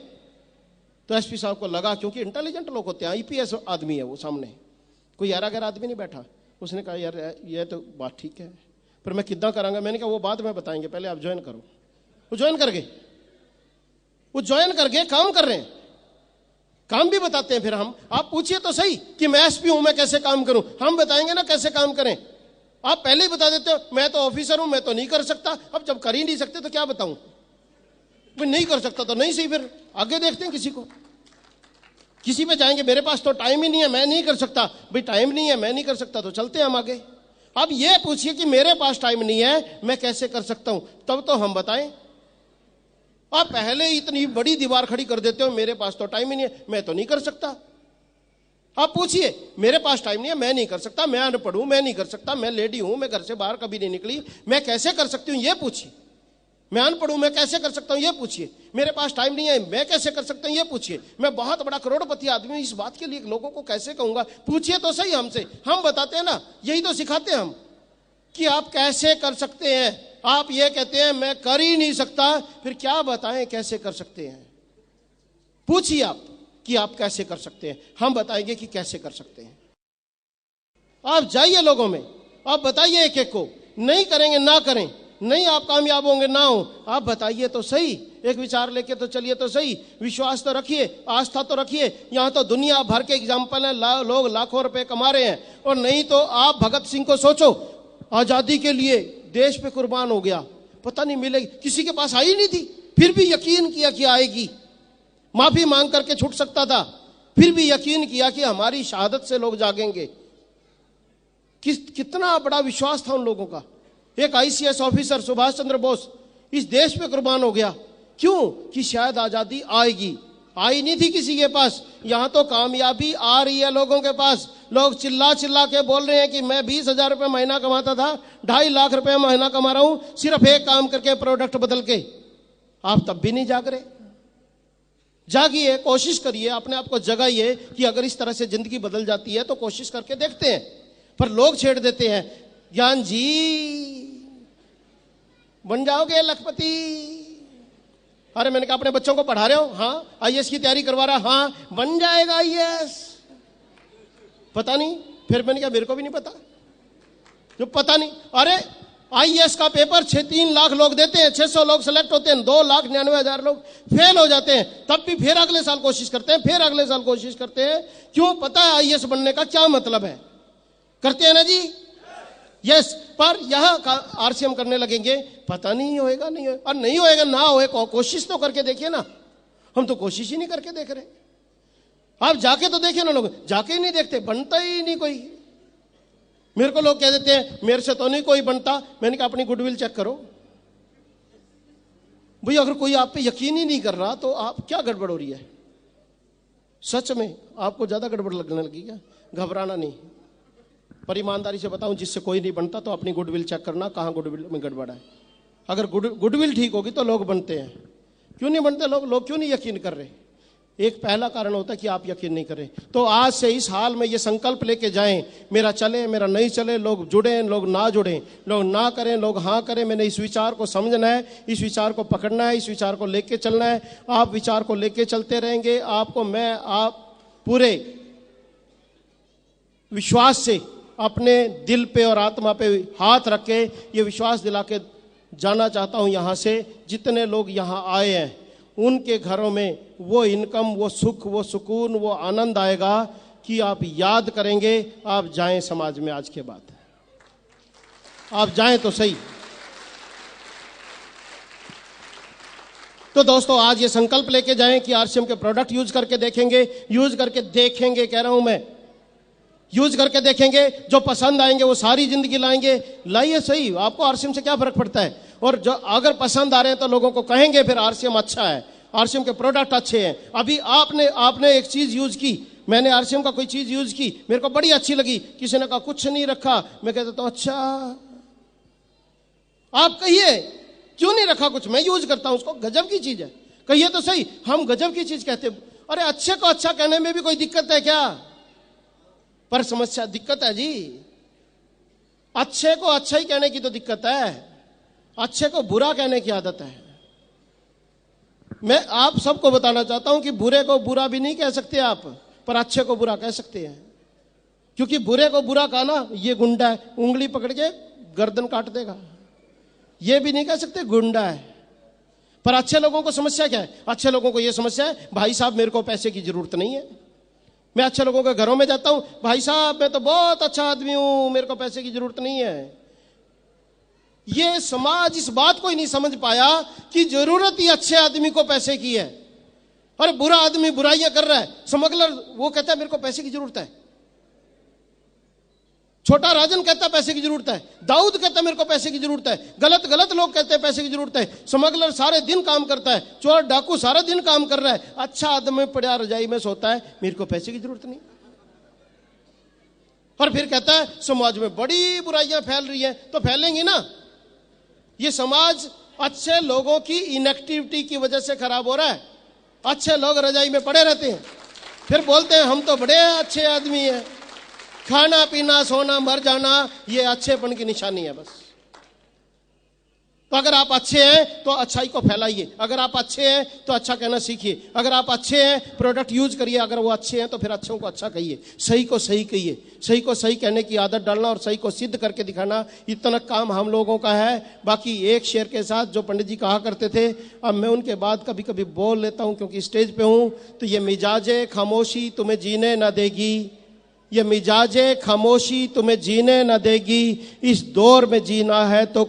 तो एसपी साहब को लगा, क्योंकि इंटेलिजेंट लोग होते हैं, आईपीएस आदमी है वो, सामने कोई यारा गैर आदमी नहीं बैठा। उसने कहा यार ये तो बात ठीक है, पर मैं कितना करांगा। मैंने कहा वो बाद में बताएंगे, पहले आप ज्वाइन करो। वो ज्वाइन कर गए, वो ज्वाइन करके काम कर रहे हैं। काम भी बताते हैं फिर हम। आप पूछिए तो सही कि मैं एसपी हूं, मैं कैसे काम करूं, हम बताएंगे ना कैसे काम करें। आप पहले ही बता देते हो मैं तो ऑफिसर हूं, मैं तो नहीं कर सकता। अब जब कर ही नहीं सकते तो क्या बताऊं, नहीं कर सकता तो नहीं सही, फिर आगे देखते हैं किसी को, किसी पे जाएंगे। मेरे पास तो टाइम ही नहीं है, मैं नहीं कर सकता। भाई टाइम नहीं है, मैं नहीं कर सकता, तो चलते हैं हम आगे। अब ये पूछिए कि मेरे पास टाइम नहीं है, मैं कैसे कर सकता हूं, तब तो हम बताएं। आप पहले इतनी बड़ी दीवार खड़ी कर देते हो, मेरे पास तो टाइम ही नहीं है, मैं तो नहीं कर सकता। आप पूछिए मेरे पास टाइम नहीं है, मैं नहीं कर सकता, मैं अनपढ़ हूं, मैं नहीं कर सकता, मैं लेडी हूं, मैं घर से बाहर कभी नहीं निकली, मैं कैसे कर सकती हूं, ये पूछिए। मैं अनपढ़ हूं, मैं कैसे कर सकता हूं, ये पूछिए। मेरे पास टाइम नहीं है, मैं कैसे कर सकता हूं, ये पूछिए। मैं बहुत बड़ा करोड़पति आदमी हूं, इस बात के लिए लोगों को कैसे कहूंगा, पूछिए तो सही हमसे। हम बताते हैं ना, यही तो सिखाते हैं हम कि आप कैसे कर सकते हैं। आप ये कहते हैं मैं कर ही नहीं सकता, फिर क्या बताएं कैसे कर सकते हैं। पूछिए आप कि आप कैसे कर सकते हैं, हम बताएंगे कि कैसे कर सकते हैं। आप जाइए लोगों में, आप बताइए एक एक को। नहीं करेंगे ना करें, नहीं आप कामयाब होंगे ना हो, आप बताइए तो सही। एक विचार लेके तो चलिए तो सही, विश्वास तो रखिए, आस्था तो रखिए। यहां तो दुनिया भर के एग्जाम्पल है, लोग लाखों रुपए कमा रहे हैं। और नहीं तो आप भगत सिंह को सोचो, आजादी के लिए देश पे कुर्बान हो गया, पता नहीं मिलेगी, किसी के पास आई नहीं थी, फिर भी यकीन किया कि आएगी। माफी मांग करके छूट सकता था, फिर भी यकीन किया कि हमारी शहादत से लोग जागेंगे। कितना बड़ा विश्वास था उन लोगों का। एक आईसीएस ऑफिसर सुभाष चंद्र बोस इस देश पे कुर्बान हो गया, क्यों? कि शायद आजादी आएगी। आई नहीं थी किसी के पास, यहां तो कामयाबी आ रही है लोगों के पास। लोग चिल्ला चिल्ला के बोल रहे हैं कि मैं 20,000 रुपये महीना कमाता था, 2.5 लाख रुपए महीना कमा रहा हूं, सिर्फ एक काम करके, प्रोडक्ट बदल के। आप तब भी नहीं जाग रहे। जागिए, कोशिश करिए, अपने आप को जगाइए कि अगर इस तरह से जिंदगी बदल जाती है तो कोशिश करके देखते हैं। पर लोग छेड़ देते हैं, ज्ञान जी बन जाओगे लखपति। अरे मैंने कहा अपने बच्चों को पढ़ा रहे हो? हाँ। आईएएस की तैयारी करवा रहा? हाँ। बन जाएगा आईएएस? पता नहीं। फिर मैंने कहा मेरे को भी नहीं पता, जो पता नहीं। अरे आईएएस का पेपर 3 लाख लोग देते हैं, 600 लोग सेलेक्ट होते हैं, 2,99,000 लोग फेल हो जाते हैं, तब भी फिर अगले साल कोशिश करते हैं, फिर अगले साल कोशिश करते हैं। क्यों? पता है आईएएस बनने का क्या मतलब है। करते हैं ना जी? यस। पर यह आरसीएम करने लगेंगे, पता नहीं होएगा, नहीं होएगा। और नहीं होएगा ना होए, कोशिश तो करके देखिए ना। हम तो कोशिश ही नहीं करके देख रहे। आप जाके तो देखिए ना, लोग जाके ही नहीं देखते, बनता ही नहीं कोई। मेरे को लोग कह देते हैं मेरे से तो नहीं कोई बनता। मैंने कहा अपनी गुडविल चेक करो भाई, अगर कोई आप पे यकीन ही नहीं कर रहा तो आप क्या गड़बड़ हो रही है। सच में आपको ज्यादा गड़बड़ लगने लगी क्या? घबराना नहीं। पर ईमानदारी से बताऊं, जिससे कोई नहीं बनता तो अपनी गुडविल चेक करना, कहां गुडविल में गड़बड़ है। अगर गुडविल ठीक होगी तो लोग बनते हैं। क्यों नहीं बनते लोग क्यों नहीं यकीन कर रहे? एक पहला कारण होता है कि आप यकीन नहीं करें। तो आज से इस हाल में ये संकल्प लेके जाएं, मेरा चले मेरा नहीं चले, लोग जुड़े लोग ना जुड़े, लोग ना करें लोग हाँ करें। मैंने इस विचार को समझना है, इस विचार को पकड़ना है, इस विचार को लेके चलना है। आप विचार को लेके चलते रहेंगे, आपको मैं आप पूरे विश्वास से अपने दिल पे और आत्मा पे हाथ रख के ये विश्वास दिला के जाना चाहता हूं। यहां से जितने लोग यहां आए हैं उनके घरों में वो इनकम, वो सुख, वो सुकून, वो आनंद आएगा कि आप याद करेंगे। आप जाएं समाज में, आज के बाद आप जाएं तो सही। तो दोस्तों आज ये संकल्प लेके जाएं कि आरसीएम के प्रोडक्ट यूज करके देखेंगे, यूज करके देखेंगे, कह रहा हूं मैं, यूज करके देखेंगे। जो पसंद आएंगे वो सारी जिंदगी लाएंगे। लाइए सही, आपको आरसीएम से क्या फर्क पड़ता है। और जो अगर पसंद आ रहे हैं तो लोगों को कहेंगे फिर आरसीएम अच्छा है, आरसीएम के प्रोडक्ट अच्छे हैं। अभी आपने एक चीज यूज की, मैंने आरसीएम का कोई चीज यूज की, मेरे को बड़ी अच्छी लगी, किसी ने कहा कुछ नहीं रखा, मैं कहता तो अच्छा। आप कहिए क्यों नहीं रखा कुछ, मैं यूज करता हूं उसको, गजब की चीज है, कहिए तो सही। हम गजब की चीज कहते हैं। अरे अच्छे को अच्छा कहने में भी कोई दिक्कत है क्या? पर समस्या दिक्कत है जी, अच्छे को अच्छा ही कहने की तो दिक्कत है, अच्छे को बुरा कहने की आदत है। मैं आप सबको बताना चाहता हूं कि बुरे को बुरा भी नहीं कह सकते आप, पर अच्छे को बुरा कह सकते हैं। क्योंकि बुरे को बुरा कहा ना, ये गुंडा है, उंगली पकड़ के गर्दन काट देगा, ये भी नहीं कह सकते गुंडा है। पर अच्छे लोगों को समस्या क्या है? अच्छे लोगों को यह समस्या है, भाई साहब मेरे को पैसे की जरूरत नहीं है। मैं अच्छे लोगों के घरों में जाता हूं, भाई साहब मैं तो बहुत अच्छा आदमी हूं, मेरे को पैसे की जरूरत नहीं है। यह समाज इस बात को ही नहीं समझ पाया कि जरूरत ही अच्छे आदमी को पैसे की है। और बुरा आदमी बुराइयां कर रहा है, स्मगलर, वो कहता है मेरे को पैसे की जरूरत है। छोटा राजन कहता है पैसे की जरूरत है, दाऊद कहता है मेरे को पैसे की जरूरत है, गलत गलत लोग कहते हैं पैसे की जरूरत है, स्मगलर सारे दिन काम करता है, चोर डाकू सारा दिन काम कर रहा है, अच्छा आदमी पड़ा रजाई में सोता है, मेरे को पैसे की जरूरत नहीं। और फिर कहता है समाज में बड़ी बुराइयां फैल रही है, तो फैलेंगी ना। ये समाज अच्छे लोगों की इनएक्टिविटी की वजह से खराब हो रहा है। अच्छे लोग रजाई में पड़े रहते हैं, फिर बोलते हैं हम तो बड़े अच्छे आदमी हैं। खाना पीना सोना मर जाना ये अच्छेपन की निशानी है बस। तो अगर आप अच्छे हैं तो अच्छाई को फैलाइए, अगर आप अच्छे हैं तो अच्छा कहना सीखिए, अगर आप अच्छे हैं प्रोडक्ट यूज करिए, अगर वो अच्छे हैं तो फिर अच्छों को अच्छा कहिए, सही को सही कहिए, सही को सही कहने की आदत डालना और सही को सिद्ध करके दिखाना, इतना काम हम लोगों का है। बाकी एक शेर के साथ जो पंडित जी कहा करते थे, अब मैं उनके बाद कभी कभी बोल लेता हूं क्योंकि स्टेज पे हूं। तो ये मिजाजे खामोशी तुम्हें जीने न देगी, ये मिजाजे खामोशी तुम्हें जीने न देगी, इस दौर में जीना है तो